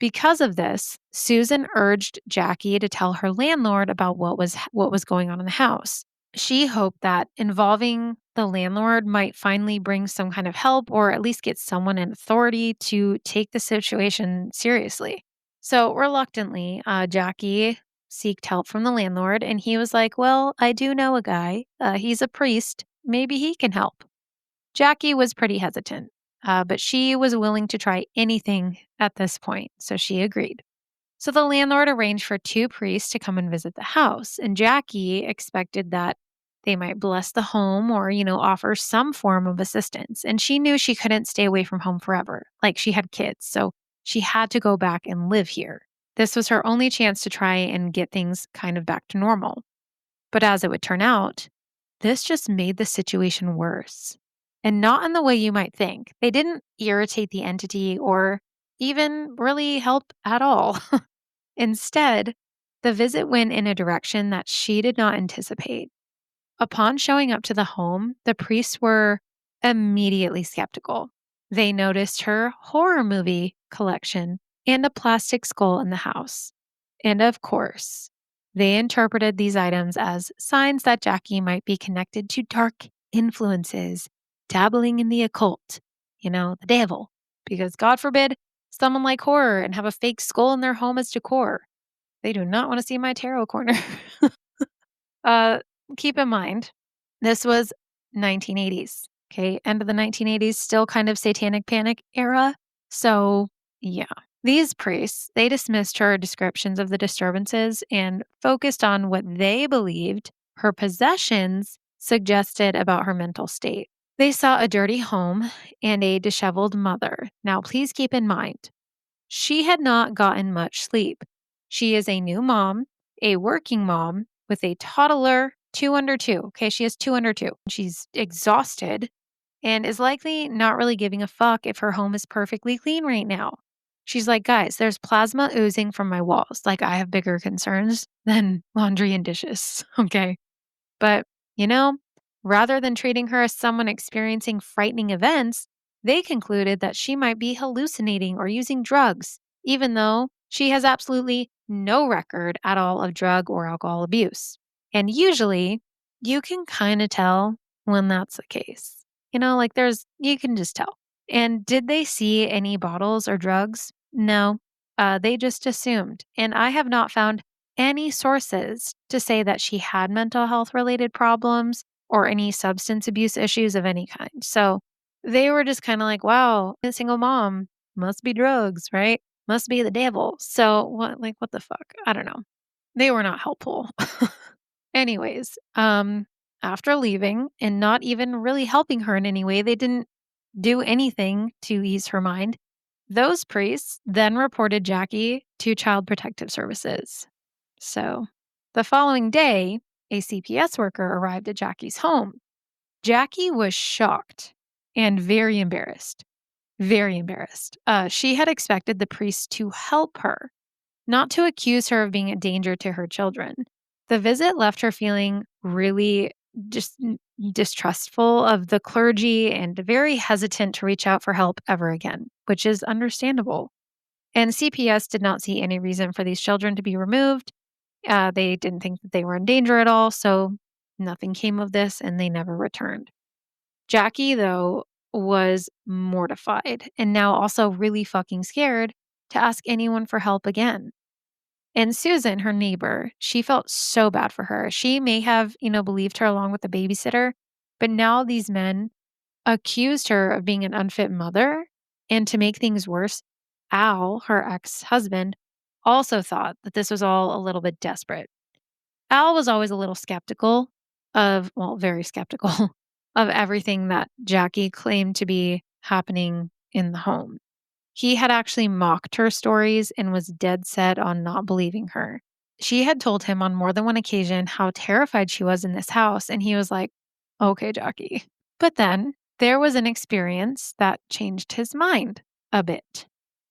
Because of this, Susan urged Jackie to tell her landlord about what was going on in the house. She hoped that involving the landlord might finally bring some kind of help or at least get someone in authority to take the situation seriously. So reluctantly, Jackie sought help from the landlord, and he was like, "Well, I do know a guy. He's a priest. Maybe he can help." Jackie was pretty hesitant, but she was willing to try anything at this point, so she agreed. So the landlord arranged for two priests to come and visit the house, and Jackie expected that they might bless the home or, offer some form of assistance. And she knew she couldn't stay away from home forever. Like she had kids, so she had to go back and live here. This was her only chance to try and get things kind of back to normal. But as it would turn out, this just made the situation worse. And not in the way you might think. They didn't irritate the entity or even really help at all. Instead, the visit went in a direction that she did not anticipate. Upon showing up to the home, the priests were immediately skeptical. They noticed her horror movie collection and a plastic skull in the house. And of course, they interpreted these items as signs that Jackie might be connected to dark influences, dabbling in the occult, the devil. Because God forbid someone like horror and have a fake skull in their home as decor. They do not want to see my tarot corner. uh, Keep in mind, this was 1980s. Okay, end of the 1980s, still kind of satanic panic era. So, yeah. These priests, they dismissed her descriptions of the disturbances and focused on what they believed her possessions suggested about her mental state. They saw a dirty home and a disheveled mother. Now, please keep in mind, she had not gotten much sleep. She is a new mom, a working mom with a toddler, two under two. Okay, she has two under two. She's exhausted and is likely not really giving a fuck if her home is perfectly clean right now. She's like, guys, there's plasma oozing from my walls. Like, I have bigger concerns than laundry and dishes. Okay. But, you know, rather than treating her as someone experiencing frightening events, they concluded that she might be hallucinating or using drugs, even though she has absolutely no record at all of drug or alcohol abuse. And usually, you can kind of tell when that's the case. You can just tell. And did they see any bottles or drugs? No, they just assumed. And I have not found any sources to say that she had mental health related problems or any substance abuse issues of any kind. So they were just kind of like, wow, a single mom must be drugs, right? Must be the devil. So what the fuck? I don't know. They were not helpful. Anyways, after leaving and not even really helping her in any way, they didn't do anything to ease her mind. Those priests then reported Jackie to Child Protective Services. So the following day, a CPS worker arrived at Jackie's home. Jackie was shocked and very embarrassed. Very embarrassed. She had expected the priest to help her, not to accuse her of being a danger to her children. The visit left her feeling really just distrustful of the clergy and very hesitant to reach out for help ever again, which is understandable. And CPS did not see any reason for these children to be removed. They didn't think that they were in danger at all, so nothing came of this and they never returned. Jackie, though, was mortified and now also really fucking scared to ask anyone for help again. And Susan, her neighbor, she felt so bad for her. She may have, believed her along with the babysitter, but now these men accused her of being an unfit mother. And to make things worse, Al, her ex-husband, also thought that this was all a little bit desperate. Al was always a little skeptical very skeptical of everything that Jackie claimed to be happening in the home. He had actually mocked her stories and was dead set on not believing her. She had told him on more than one occasion how terrified she was in this house, and he was like, okay, Jackie. But then there was an experience that changed his mind a bit.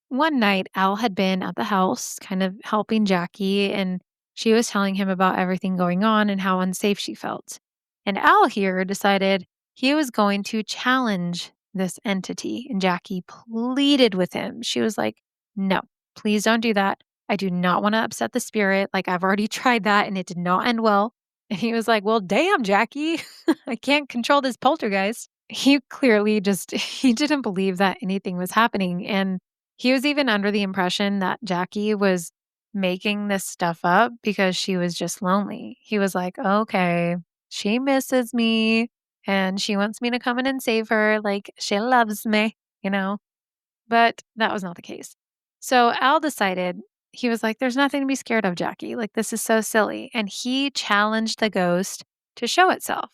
One night, Al had been at the house, kind of helping Jackie, and she was telling him about everything going on and how unsafe she felt. And Al here decided he was going to challenge this entity, and Jackie pleaded with him. She was like, no, please don't do that. I do not want to upset the spirit. Like, I've already tried that and it did not end well. And he was like, well, damn, Jackie, I can't control this poltergeist. He clearly just, he didn't believe that anything was happening. And he was even under the impression that Jackie was making this stuff up because she was just lonely. He was like, okay, she misses me and she wants me to come in and save her. Like, she loves me, you know? But that was not the case. So Al decided, he was like, there's nothing to be scared of, Jackie. Like, this is so silly. And he challenged the ghost to show itself.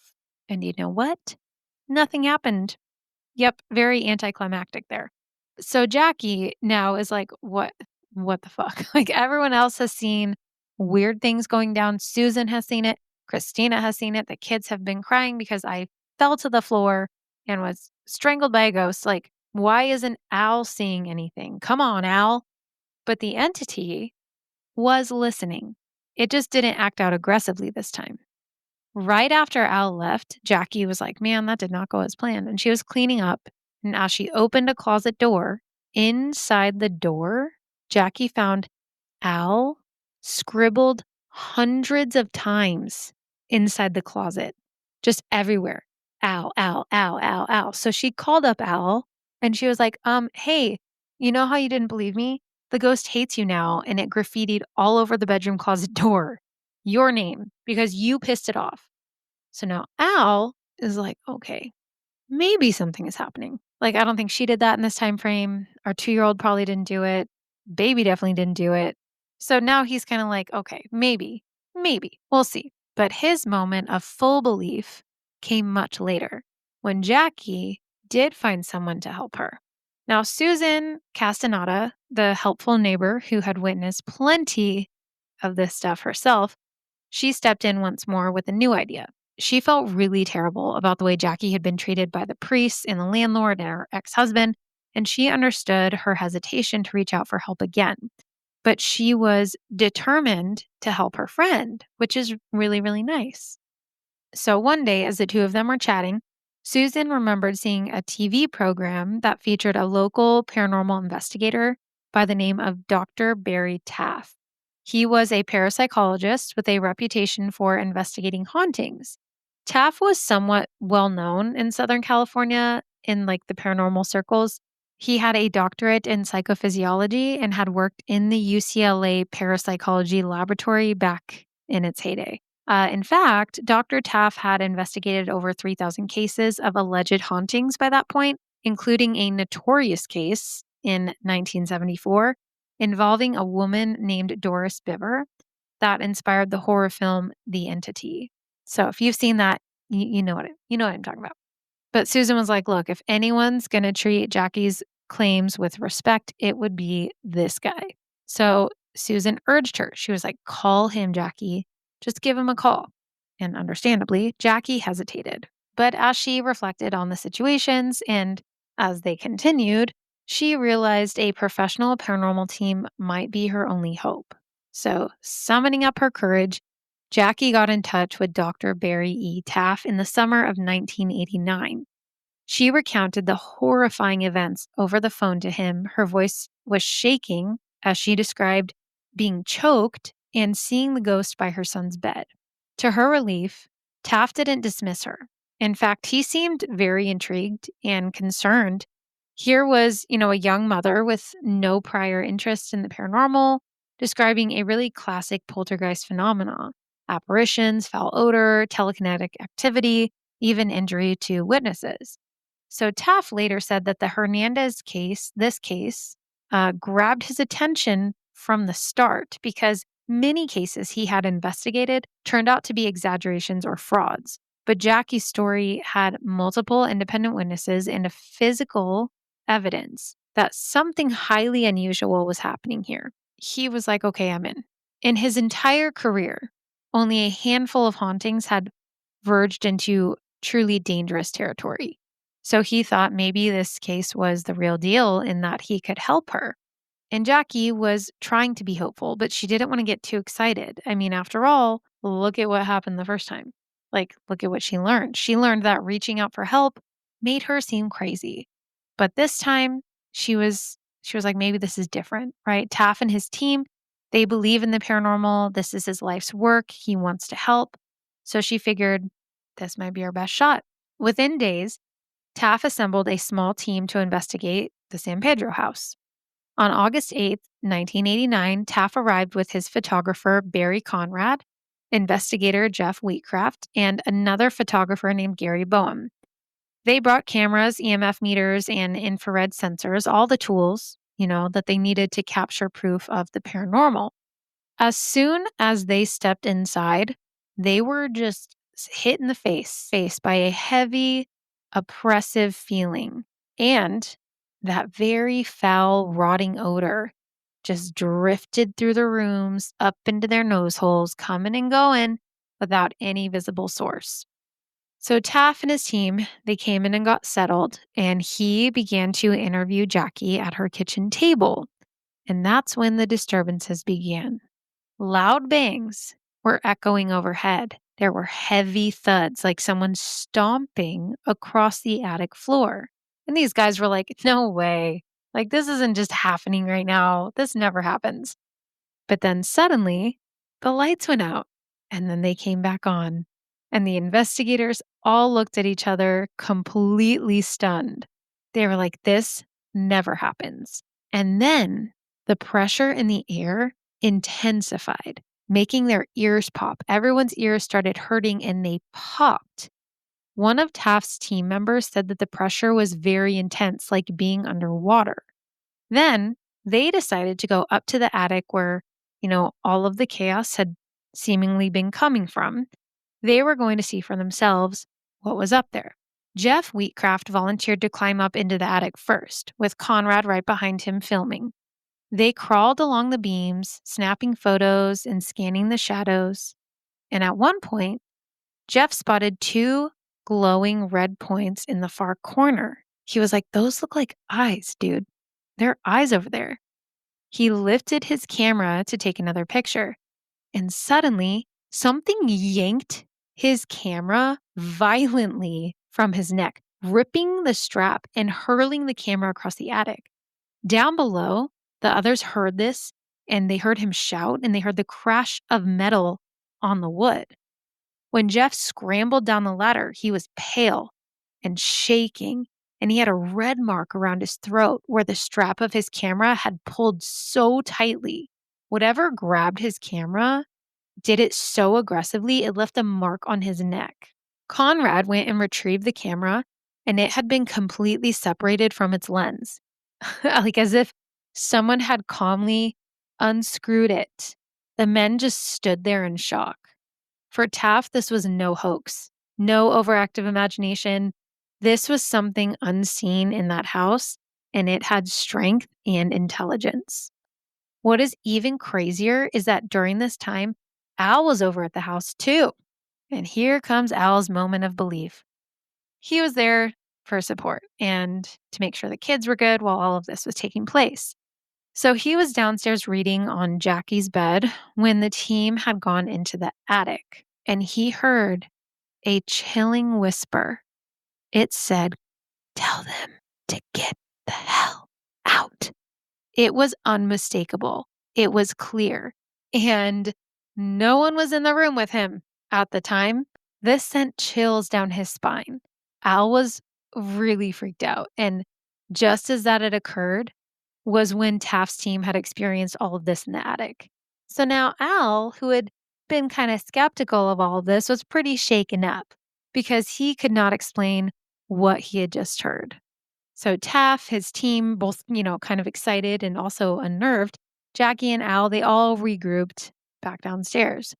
And you know what? Nothing happened. Yep, very anticlimactic there. So Jackie now is like, what the fuck? Like, everyone else has seen weird things going down. Susan has seen it. Christina has seen it. The kids have been crying because I fell to the floor and was strangled by a ghost. Like, why isn't Al seeing anything? Come on, Al. But the entity was listening. It just didn't act out aggressively this time. Right after Al left, Jackie was like, man, that did not go as planned. And she was cleaning up. And as she opened a closet door, inside the door, Jackie found Al scribbled hundreds of times inside the closet, just everywhere. Al, Al, Al, Al, Al. So she called up Al and she was like, hey, you know how you didn't believe me? The ghost hates you now. And it graffitied all over the bedroom closet door, your name, because you pissed it off. So now Al is like, okay, maybe something is happening. Like, I don't think she did that in this time frame. Our 2-year-old probably didn't do it. Baby definitely didn't do it. So now he's kind of like, okay, maybe, we'll see. But his moment of full belief came much later when Jackie did find someone to help her. Now, Susan Castaneda, the helpful neighbor who had witnessed plenty of this stuff herself, she stepped in once more with a new idea. She felt really terrible about the way Jackie had been treated by the priests and the landlord and her ex-husband, and she understood her hesitation to reach out for help again. But she was determined to help her friend, which is really, really nice. So one day, as the two of them were chatting, Susan remembered seeing a TV program that featured a local paranormal investigator by the name of Dr. Barry Taff. He was a parapsychologist with a reputation for investigating hauntings. Taff was somewhat well known in Southern California in like the paranormal circles. He had a doctorate in psychophysiology and had worked in the UCLA parapsychology laboratory back in its heyday. In fact, Dr. Taff had investigated over 3,000 cases of alleged hauntings by that point, including a notorious case in 1974 involving a woman named Doris Biver that inspired the horror film The Entity. So if you've seen that, you know what I'm talking about. But Susan was like, look, if anyone's going to treat Jackie's claims with respect, it would be this guy. So Susan urged her. She was like, call him, Jackie. Just give him a call. And understandably, Jackie hesitated. But as she reflected on the situations and as they continued, she realized a professional paranormal team might be her only hope. So, summoning up her courage, Jackie got in touch with Dr. Barry E. Taff in the summer of 1989. She recounted the horrifying events over the phone to him. Her voice was shaking as she described being choked and seeing the ghost by her son's bed. To her relief, Taff didn't dismiss her. In fact, he seemed very intrigued and concerned. Here was, a young mother with no prior interest in the paranormal, describing a really classic poltergeist phenomena: apparitions, foul odor, telekinetic activity, even injury to witnesses. So Taff later said that the Hernandez case, grabbed his attention from the start because many cases he had investigated turned out to be exaggerations or frauds. But Jackie's story had multiple independent witnesses and a physical evidence that something highly unusual was happening here. He was like, okay, I'm in. In his entire career, only a handful of hauntings had verged into truly dangerous territory. So he thought maybe this case was the real deal in that he could help her. And Jackie was trying to be hopeful, but she didn't want to get too excited. I mean, after all, look at what happened the first time. Like, look at what she learned. She learned that reaching out for help made her seem crazy. But this time, she was She was like, maybe this is different, right? Taff and his team, they believe in the paranormal. This is his life's work. He wants to help. So she figured this might be our best shot. Within days, Taff assembled a small team to investigate the San Pedro house. On August 8th, 1989, Taff arrived with his photographer, Barry Conrad, investigator Jeff Wheatcraft, and another photographer named Gary Boehm. They brought cameras, EMF meters, and infrared sensors, all the tools, that they needed to capture proof of the paranormal. As soon as they stepped inside, they were just hit in the face by a heavy, oppressive feeling. And that very foul, rotting odor just drifted through the rooms, up into their nose holes, coming and going without any visible source. So Taff and his team, they came in and got settled, and he began to interview Jackie at her kitchen table. And that's when the disturbances began. Loud bangs were echoing overhead. There were heavy thuds, like someone stomping across the attic floor. And these guys were like, no way. Like, this isn't just happening right now. This never happens. But then suddenly, the lights went out and then they came back on. And the investigators all looked at each other completely stunned. They were like, this never happens. And then the pressure in the air intensified, making their ears pop. Everyone's ears started hurting and they popped. One of Taft's team members said that the pressure was very intense, like being underwater. Then they decided to go up to the attic where, all of the chaos had seemingly been coming from. They were going to see for themselves what was up there. Jeff Wheatcraft volunteered to climb up into the attic first, with Conrad right behind him filming. They crawled along the beams, snapping photos and scanning the shadows. And at one point, Jeff spotted two glowing red points in the far corner. He was like, those look like eyes, dude. There are eyes over there. He lifted his camera to take another picture, and suddenly something yanked his camera violently from his neck, ripping the strap and hurling the camera across the attic. Down below, the others heard this, and they heard him shout, and they heard the crash of metal on the wood. When Jeff scrambled down the ladder, he was pale and shaking, and he had a red mark around his throat where the strap of his camera had pulled so tightly. Whatever grabbed his camera did it so aggressively, it left a mark on his neck. Conrad went and retrieved the camera, and it had been completely separated from its lens, like as if someone had calmly unscrewed it. The men just stood there in shock. For Taff, this was no hoax, no overactive imagination. This was something unseen in that house, and it had strength and intelligence. What is even crazier is that during this time, Al was over at the house too. And here comes Al's moment of belief. He was there for support and to make sure the kids were good while all of this was taking place. So he was downstairs reading on Jackie's bed when the team had gone into the attic, and he heard a chilling whisper. It said, "Tell them to get the hell out." It was unmistakable. It was clear. And no one was in the room with him at the time. This sent chills down his spine. Al was really freaked out. And just as that had occurred was when Taft's team had experienced all of this in the attic. So now Al, who had been kind of skeptical of all of this, was pretty shaken up because he could not explain what he had just heard. So Taff, his team, both, kind of excited and also unnerved, Jackie and Al, they all regrouped back downstairs.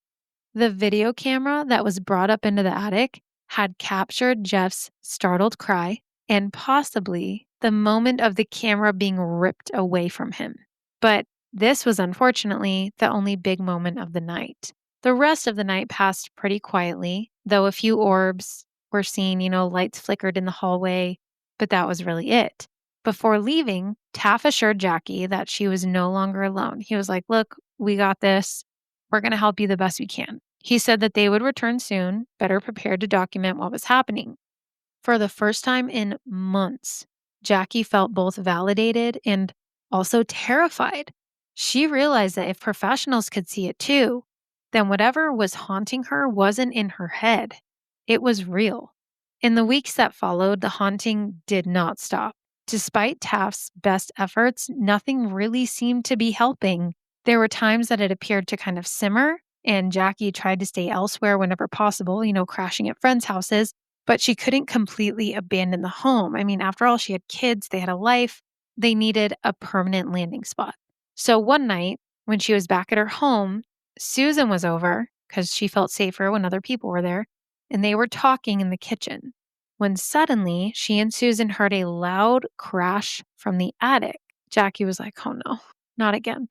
The video camera that was brought up into the attic had captured Jeff's startled cry and possibly the moment of the camera being ripped away from him. But this was unfortunately the only big moment of the night. The rest of the night passed pretty quietly, though a few orbs were seen, lights flickered in the hallway, but that was really it. Before leaving, Taff assured Jackie that she was no longer alone. He was like, "Look, we got this. We're going to help you the best we can." He said that they would return soon, better prepared to document what was happening. For the first time in months, Jackie felt both validated and also terrified. She realized that if professionals could see it too, then whatever was haunting her wasn't in her head. It was real. In the weeks that followed, the haunting did not stop. Despite Taft's best efforts, nothing really seemed to be helping. There were times that it appeared to kind of simmer, and Jackie tried to stay elsewhere whenever possible, crashing at friends' houses, but she couldn't completely abandon the home. I mean, after all, she had kids, they had a life, they needed a permanent landing spot. So one night, when she was back at her home, Susan was over because she felt safer when other people were there, and they were talking in the kitchen when suddenly she and Susan heard a loud crash from the attic. Jackie was like, oh no, not again.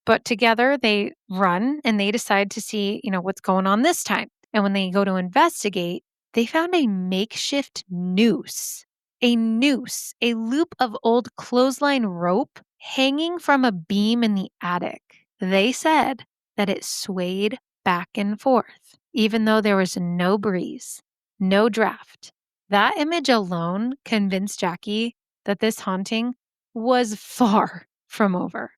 But together they run and they decide to see, what's going on this time. And when they go to investigate, they found a makeshift noose. A noose, a loop of old clothesline rope hanging from a beam in the attic. They said that it swayed back and forth, even though there was no breeze, no draft. That image alone convinced Jackie that this haunting was far from over.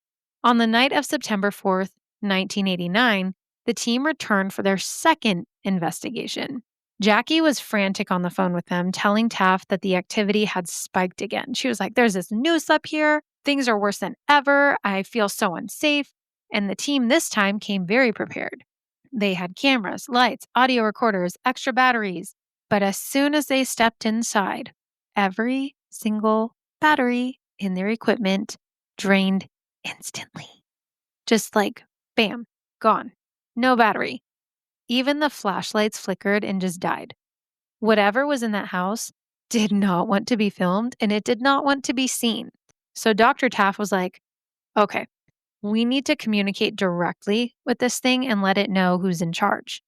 On the night of September 4th, 1989, the team returned for their second investigation. Jackie was frantic on the phone with them, telling Taff that the activity had spiked again. She was like, there's this noose up here. Things are worse than ever. I feel so unsafe. And the team this time came very prepared. They had cameras, lights, audio recorders, extra batteries. But as soon as they stepped inside, every single battery in their equipment drained instantly. Just like, bam, gone. No battery. Even the flashlights flickered and just died. Whatever was in that house did not want to be filmed and it did not want to be seen. So Dr. Taff was like, okay, we need to communicate directly with this thing and let it know who's in charge.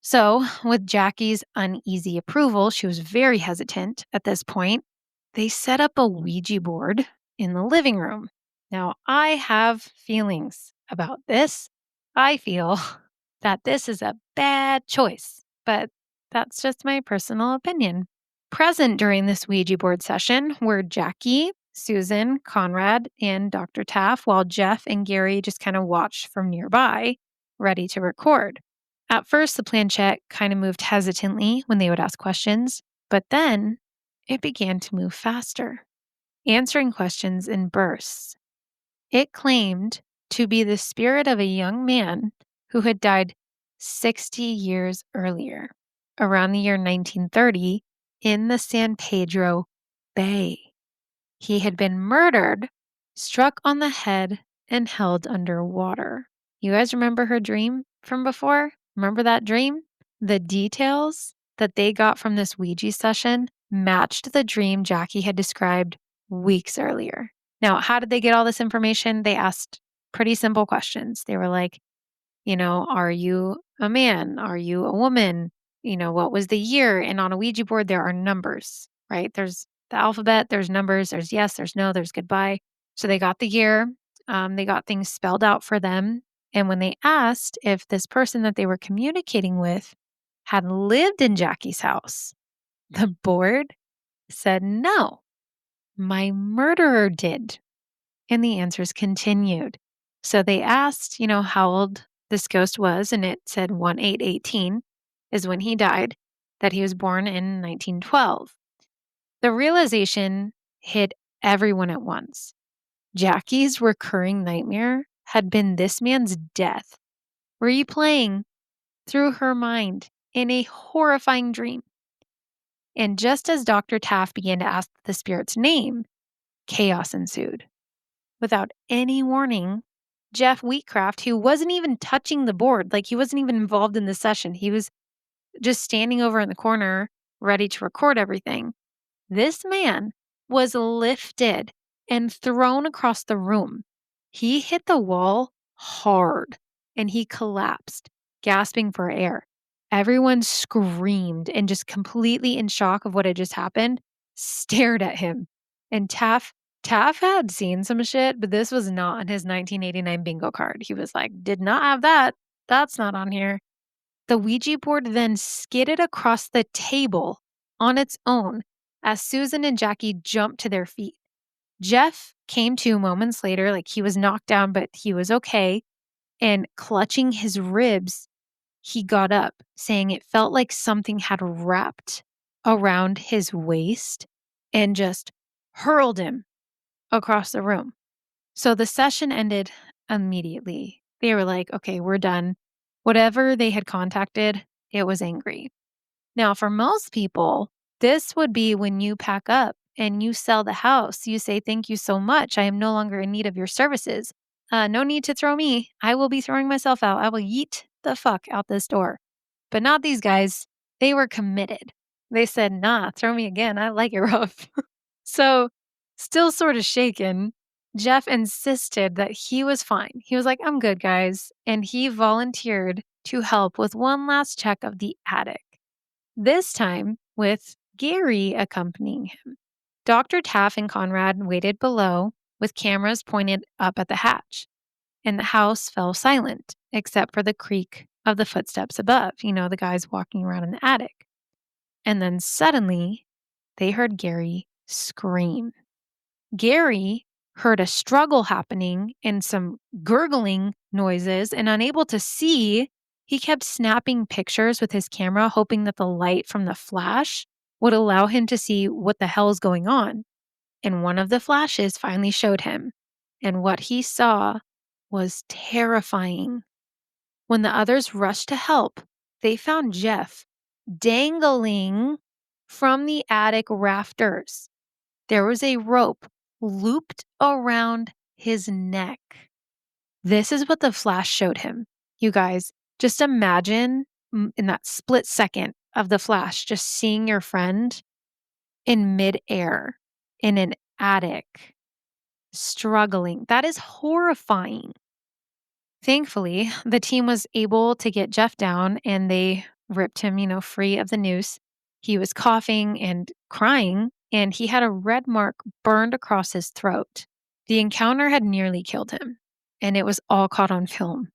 So, with Jackie's uneasy approval, she was very hesitant at this point. They set up a Ouija board in the living room. Now, I have feelings about this. I feel that this is a bad choice, but that's just my personal opinion. Present during this Ouija board session were Jackie, Susan, Conrad, and Dr. Taff, while Jeff and Gary just kind of watched from nearby, ready to record. At first, the planchette kind of moved hesitantly when they would ask questions, but then it began to move faster, answering questions in bursts. It claimed to be the spirit of a young man who had died 60 years earlier, around the year 1930, in the San Pedro Bay. He had been murdered, struck on the head, and held underwater. You guys remember her dream from before? Remember that dream? The details that they got from this Ouija session matched the dream Jackie had described weeks earlier. Now, how did they get all this information? They asked pretty simple questions. They were like, are you a man? Are you a woman? What was the year? And on a Ouija board, there are numbers, right? There's the alphabet, there's numbers, there's yes, there's no, there's goodbye. So they got the year, they got things spelled out for them. And when they asked if this person that they were communicating with had lived in Jackie's house, the board said, no, my murderer did. And the answers continued. So they asked, how old this ghost was, and it said 1818 is when he died, that he was born in 1912. The realization hit everyone at once. Jackie's recurring nightmare had been this man's death, replaying through her mind in a horrifying dream. And just as Dr. Taff began to ask the spirit's name, chaos ensued. Without any warning, Jeff Wheatcraft, who wasn't even touching the board, like he wasn't even involved in the session, he was just standing over in the corner, ready to record everything. This man was lifted and thrown across the room. He hit the wall hard and he collapsed, gasping for air. Everyone screamed and just completely in shock of what had just happened, stared at him. And Taff had seen some shit, but this was not on his 1989 bingo card. He was like, did not have that. That's not on here. The Ouija board then skidded across the table on its own as Susan and Jackie jumped to their feet. Jeff came to moments later, like he was knocked down, but he was okay. And clutching his ribs, he got up, saying it felt like something had wrapped around his waist and just hurled him across the room. So the session ended immediately. They were like, okay, we're done. Whatever they had contacted, it was angry. Now, for most people, this would be when you pack up and you sell the house. You say, thank you so much. I am no longer in need of your services. No need to throw me. I will be throwing myself out. I will yeet the fuck out this door. But not these guys. They were committed. They said, nah, throw me again. I like it rough. So, still sort of shaken, Jeff insisted that he was fine. He was like, I'm good, guys. And he volunteered to help with one last check of the attic, this time with Gary accompanying him. Dr. Taff and Conrad waited below with cameras pointed up at the hatch, and the house fell silent except for the creak of the footsteps above, the guys walking around in the attic. And then suddenly, they heard Gary scream. Gary heard a struggle happening and some gurgling noises, and unable to see, he kept snapping pictures with his camera, hoping that the light from the flash would allow him to see what the hell is going on. And one of the flashes finally showed him, and what he saw was terrifying. When the others rushed to help, they found Jeff dangling from the attic rafters. There was a rope looped around his neck. This is what the flash showed him. You guys, just imagine in that split second of the flash, just seeing your friend in midair in an attic, struggling. That is horrifying. Thankfully, the team was able to get Jeff down and they ripped him, free of the noose. He was coughing and crying, and he had a red mark burned across his throat. The encounter had nearly killed him, and it was all caught on film.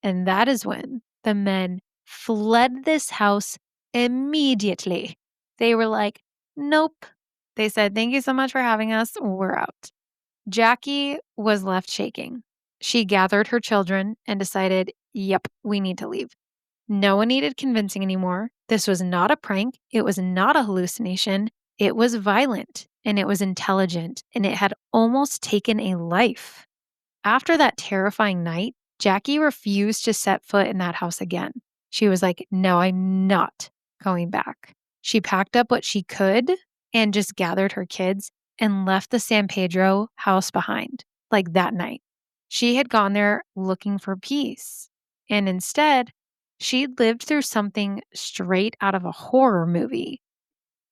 And that is when the men fled this house immediately. They were like, nope. They said, thank you so much for having us. We're out. Jackie was left shaking. She gathered her children and decided, yep, we need to leave. No one needed convincing anymore. This was not a prank. It was not a hallucination. It was violent and it was intelligent, and it had almost taken a life. After that terrifying night, Jackie refused to set foot in that house again. She was like, no, I'm not going back. She packed up what she could and just gathered her kids and left the San Pedro house behind, like that night. She had gone there looking for peace. And instead, she'd lived through something straight out of a horror movie.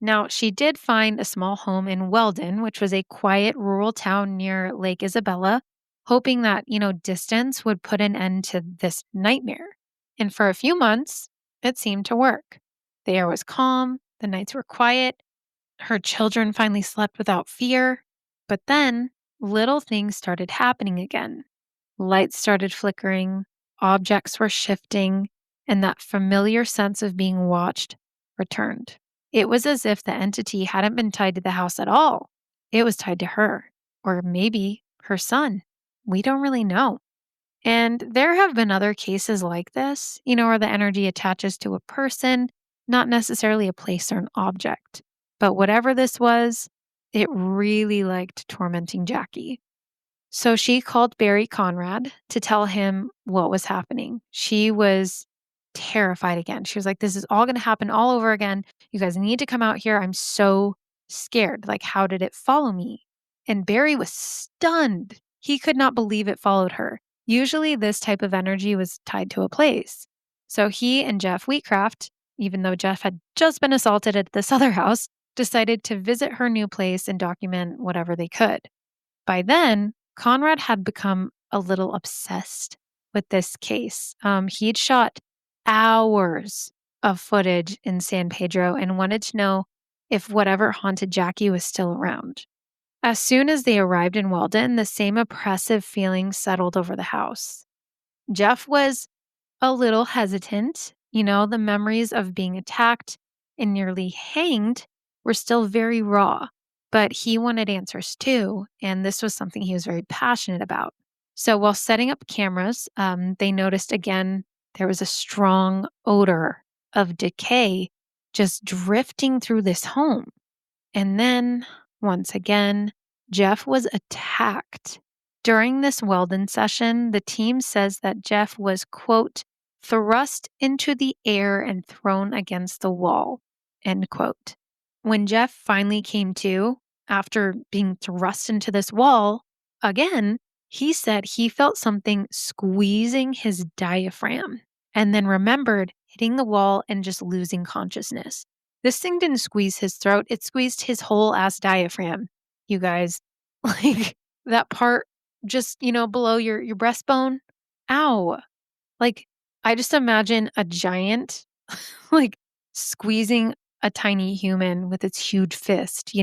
Now, she did find a small home in Weldon, which was a quiet rural town near Lake Isabella, hoping that, distance would put an end to this nightmare. And for a few months, it seemed to work. The air was calm, the nights were quiet, her children finally slept without fear. But then, little things started happening again. Lights started flickering, objects were shifting, and that familiar sense of being watched returned. It was as if the entity hadn't been tied to the house at all. It was tied to her, or maybe her son. We don't really know. And there have been other cases like this, where the energy attaches to a person, not necessarily a place or an object. But whatever this was, it really liked tormenting Jackie. So she called Barry Conrad to tell him what was happening. She was terrified again. She was like, this is all going to happen all over again. You guys need to come out here. I'm so scared. Like, how did it follow me? And Barry was stunned. He could not believe it followed her. Usually this type of energy was tied to a place. So he and Jeff Wheatcraft, even though Jeff had just been assaulted at this other house, decided to visit her new place and document whatever they could. By then, Conrad had become a little obsessed with this case. He'd shot hours of footage in San Pedro and wanted to know if whatever haunted Jackie was still around. As soon as they arrived in Weldon, the same oppressive feeling settled over the house. Jeff was a little hesitant. The memories of being attacked and nearly hanged were still very raw. but he wanted answers too. And this was something he was very passionate about. So while setting up cameras, they noticed again there was a strong odor of decay just drifting through this home. And then, once again, Jeff was attacked. During this Weldon session, the team says that Jeff was, quote, thrust into the air and thrown against the wall, end quote. When Jeff finally came to, after being thrust into this wall, again, he said he felt something squeezing his diaphragm and then remembered hitting the wall and just losing consciousness. This thing didn't squeeze his throat, it squeezed his whole ass diaphragm, you guys. Like that part just, below your breastbone. Ow. Like I just imagine a giant like squeezing a tiny human with its huge fist.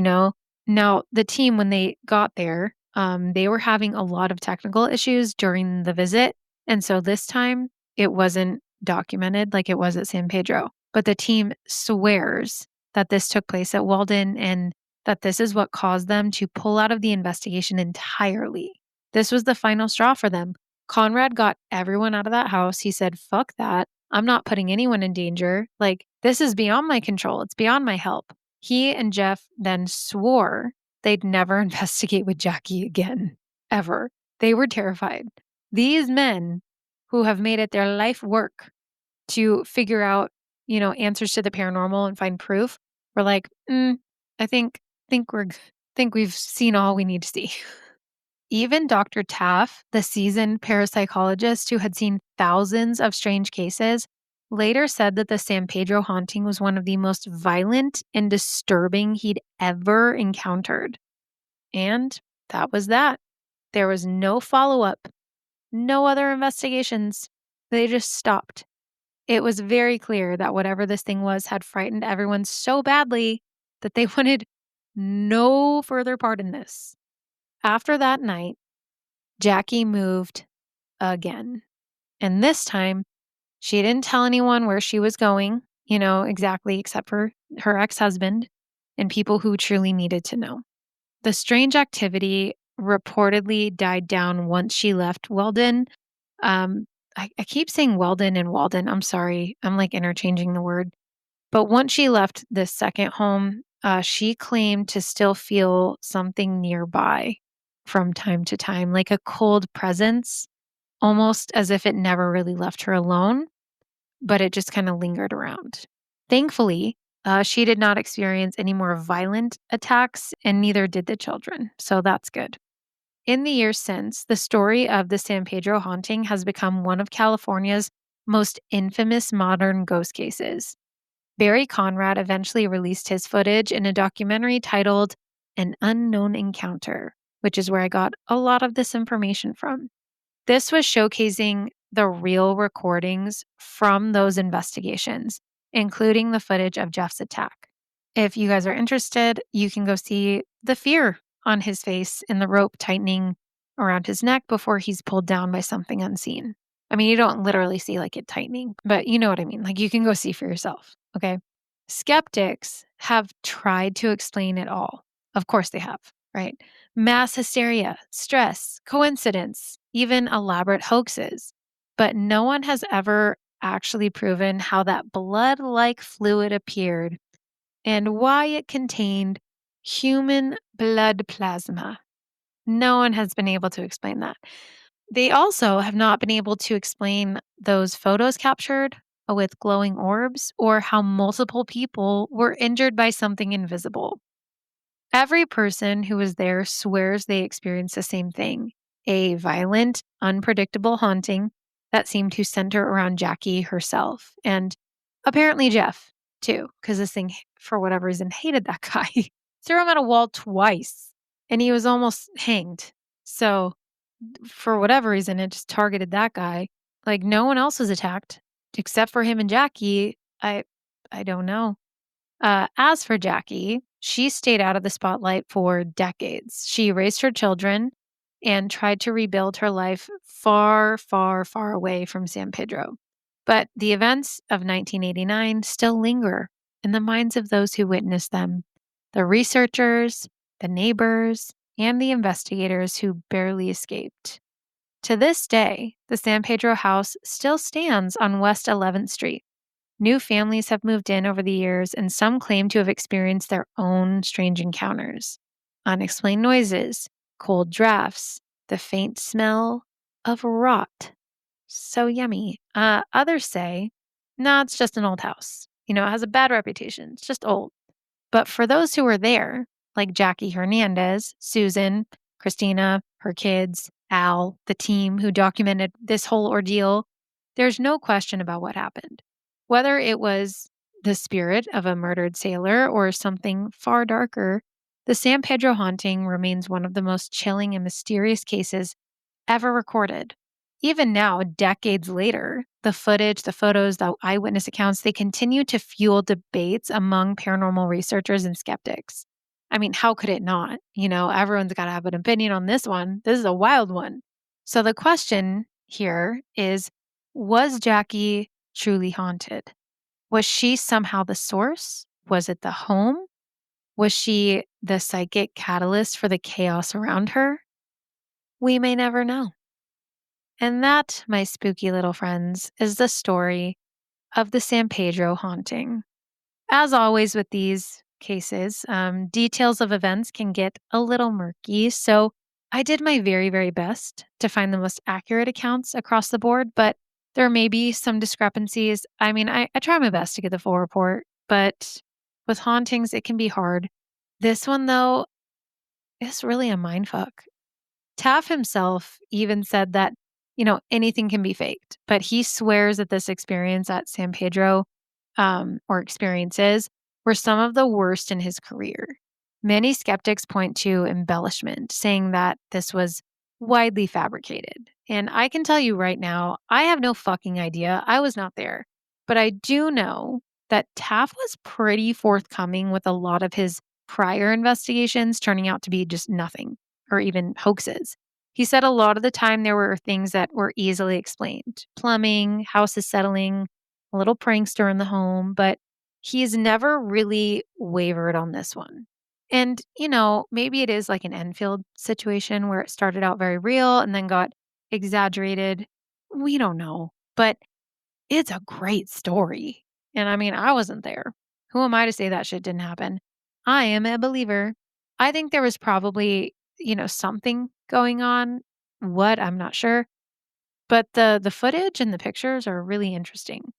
Now, the team, when they got there, they were having a lot of technical issues during the visit. And so this time it wasn't documented like it was at San Pedro. But the team swears that this took place at Walden and that this is what caused them to pull out of the investigation entirely. This was the final straw for them. Conrad got everyone out of that house. He said, fuck that. I'm not putting anyone in danger. Like, this is beyond my control. It's beyond my help. He and Jeff then swore they'd never investigate with Jackie again, ever. They were terrified. These men who have made it their life work to figure out, answers to the paranormal and find proof, were like, I think we've seen all we need to see. Even Dr. Taff, the seasoned parapsychologist who had seen thousands of strange cases, later said that the San Pedro haunting was one of the most violent and disturbing he'd ever encountered. And that was that. There was no follow-up, no other investigations. They just stopped. It was very clear that whatever this thing was had frightened everyone so badly that they wanted no further part in this. After that night, Jackie moved again. And this time, she didn't tell anyone where she was going, exactly, except for her ex-husband and people who truly needed to know. The strange activity reportedly died down once she left Weldon. I keep saying Weldon and Walden. I'm sorry. I'm like interchanging the word. But once she left this second home, she claimed to still feel something nearby from time to time, like a cold presence, almost as if it never really left her alone, but it just kind of lingered around. Thankfully, she did not experience any more violent attacks, and neither did the children. So that's good. In the years since, the story of the San Pedro haunting has become one of California's most infamous modern ghost cases. Barry Conrad eventually released his footage in a documentary titled An Unknown Encounter, which is where I got a lot of this information from. This was showcasing the real recordings from those investigations, including the footage of Jeff's attack. If you guys are interested, you can go see the fear on his face in the rope tightening around his neck before he's pulled down by something unseen. I mean, you don't literally see like it tightening, but you know what I mean. Like you can go see for yourself, okay? Skeptics have tried to explain it all. Of course they have, right? Mass hysteria, stress, coincidence, even elaborate hoaxes. But no one has ever actually proven how that blood-like fluid appeared and why it contained human blood plasma. No one has been able to explain that. They also have not been able to explain those photos captured with glowing orbs or how multiple people were injured by something invisible. Every person who was there swears they experienced the same thing, a violent, unpredictable haunting that seemed to center around Jackie herself. And apparently Jeff, too, because this thing, for whatever reason, hated that guy. Threw him at a wall twice, and he was almost hanged. So, for whatever reason, it just targeted that guy. Like, no one else was attacked except for him and Jackie. I don't know. As for Jackie, she stayed out of the spotlight for decades. She raised her children and tried to rebuild her life far, far, far away from San Pedro. But the events of 1989 still linger in the minds of those who witnessed them. The researchers, the neighbors, and the investigators who barely escaped. To this day, the San Pedro house still stands on West 11th Street. New families have moved in over the years, and some claim to have experienced their own strange encounters. Unexplained noises, cold drafts, the faint smell of rot. So yummy. Others say, nah, it's just an old house. It has a bad reputation. It's just old. But for those who were there, like Jackie Hernandez, Susan, Christina, her kids, Al, the team who documented this whole ordeal, there's no question about what happened. Whether it was the spirit of a murdered sailor or something far darker, the San Pedro haunting remains one of the most chilling and mysterious cases ever recorded. Even now, decades later, the footage, the photos, the eyewitness accounts, they continue to fuel debates among paranormal researchers and skeptics. I mean, how could it not? Everyone's got to have an opinion on this one. This is a wild one. So the question here is, was Jackie truly haunted? Was she somehow the source? Was it the home? Was she the psychic catalyst for the chaos around her? We may never know. And that, my spooky little friends, is the story of the San Pedro haunting. As always with these cases, details of events can get a little murky. So I did my very, very best to find the most accurate accounts across the board, but there may be some discrepancies. I mean, I try my best to get the full report, but with hauntings, it can be hard. This one, though, is really a mindfuck. Taff himself even said that, anything can be faked, but he swears that this experience at San Pedro, or experiences, were some of the worst in his career. Many skeptics point to embellishment, saying that this was widely fabricated. And I can tell you right now, I have no fucking idea. I was not there. But I do know that Taff was pretty forthcoming with a lot of his prior investigations turning out to be just nothing or even hoaxes. He said a lot of the time there were things that were easily explained: plumbing, houses settling, a little prankster in the home, but he's never really wavered on this one. And, maybe it is like an Enfield situation where it started out very real and then got exaggerated. We don't know, but it's a great story. And I mean, I wasn't there. Who am I to say that shit didn't happen? I am a believer. I think there was probably, something going on. What? I'm not sure. But the footage and the pictures are really interesting.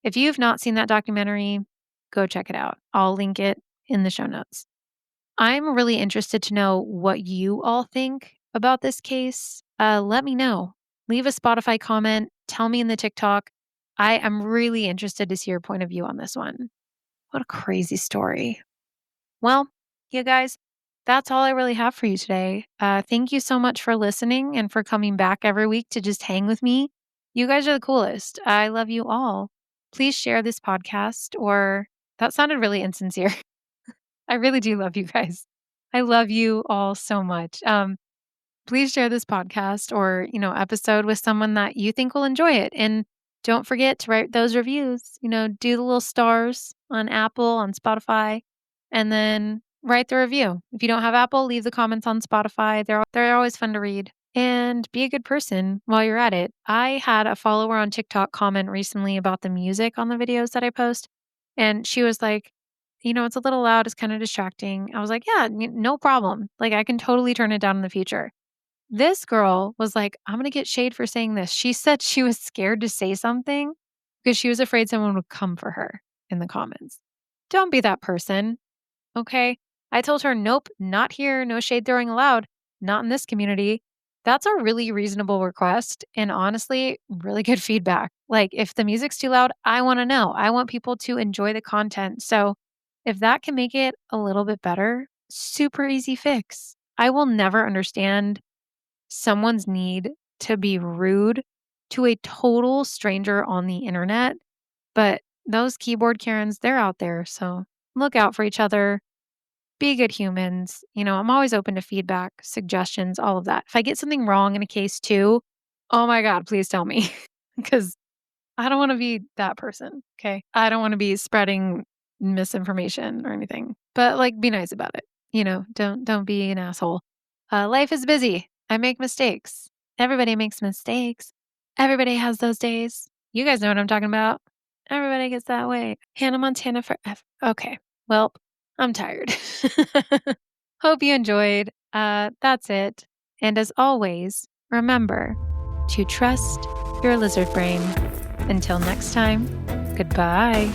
If you've not seen that documentary, go check it out. I'll link it in the show notes. I'm really interested to know what you all think about this case. Let me know. Leave a Spotify comment. Tell me in the TikTok. I am really interested to see your point of view on this one. What a crazy story. Well, you guys, that's all I really have for you today. Thank you so much for listening and for coming back every week to just hang with me. You guys are the coolest. I love you all. Please share this podcast, or that sounded really insincere. I really do love you guys. I love you all so much. Please share this podcast or, episode with someone that you think will enjoy it. And don't forget to write those reviews. Do the little stars on Apple, on Spotify, and then write the review. If you don't have Apple, leave the comments on Spotify. They're always fun to read. And be a good person while you're at it. I had a follower on TikTok comment recently about the music on the videos that I post. And she was like, it's a little loud. It's kind of distracting. I was like, yeah, no problem. Like, I can totally turn it down in the future. This girl was like, I'm going to get shade for saying this. She said she was scared to say something because she was afraid someone would come for her in the comments. Don't be that person. Okay. I told her, nope, not here. No shade throwing allowed. Not in this community. That's a really reasonable request. And honestly, really good feedback. Like, if the music's too loud, I want to know. I want people to enjoy the content. So if that can make it a little bit better, super easy fix. I will never understand someone's need to be rude to a total stranger on the internet. But those keyboard Karens, they're out there. So look out for each other. Be good humans. I'm always open to feedback, suggestions, all of that. If I get something wrong in a case too, oh my God, please tell me. Because I don't want to be that person. Okay. I don't want to be spreading misinformation or anything, but be nice about it. don't be an asshole. Life is busy. I make mistakes. Everybody makes mistakes. Everybody has those days. You guys know what I'm talking about. Everybody gets that way. Hannah Montana forever. Okay. Well, I'm tired. Hope you enjoyed. That's it. And as always, remember to trust your lizard brain. Until next time, goodbye.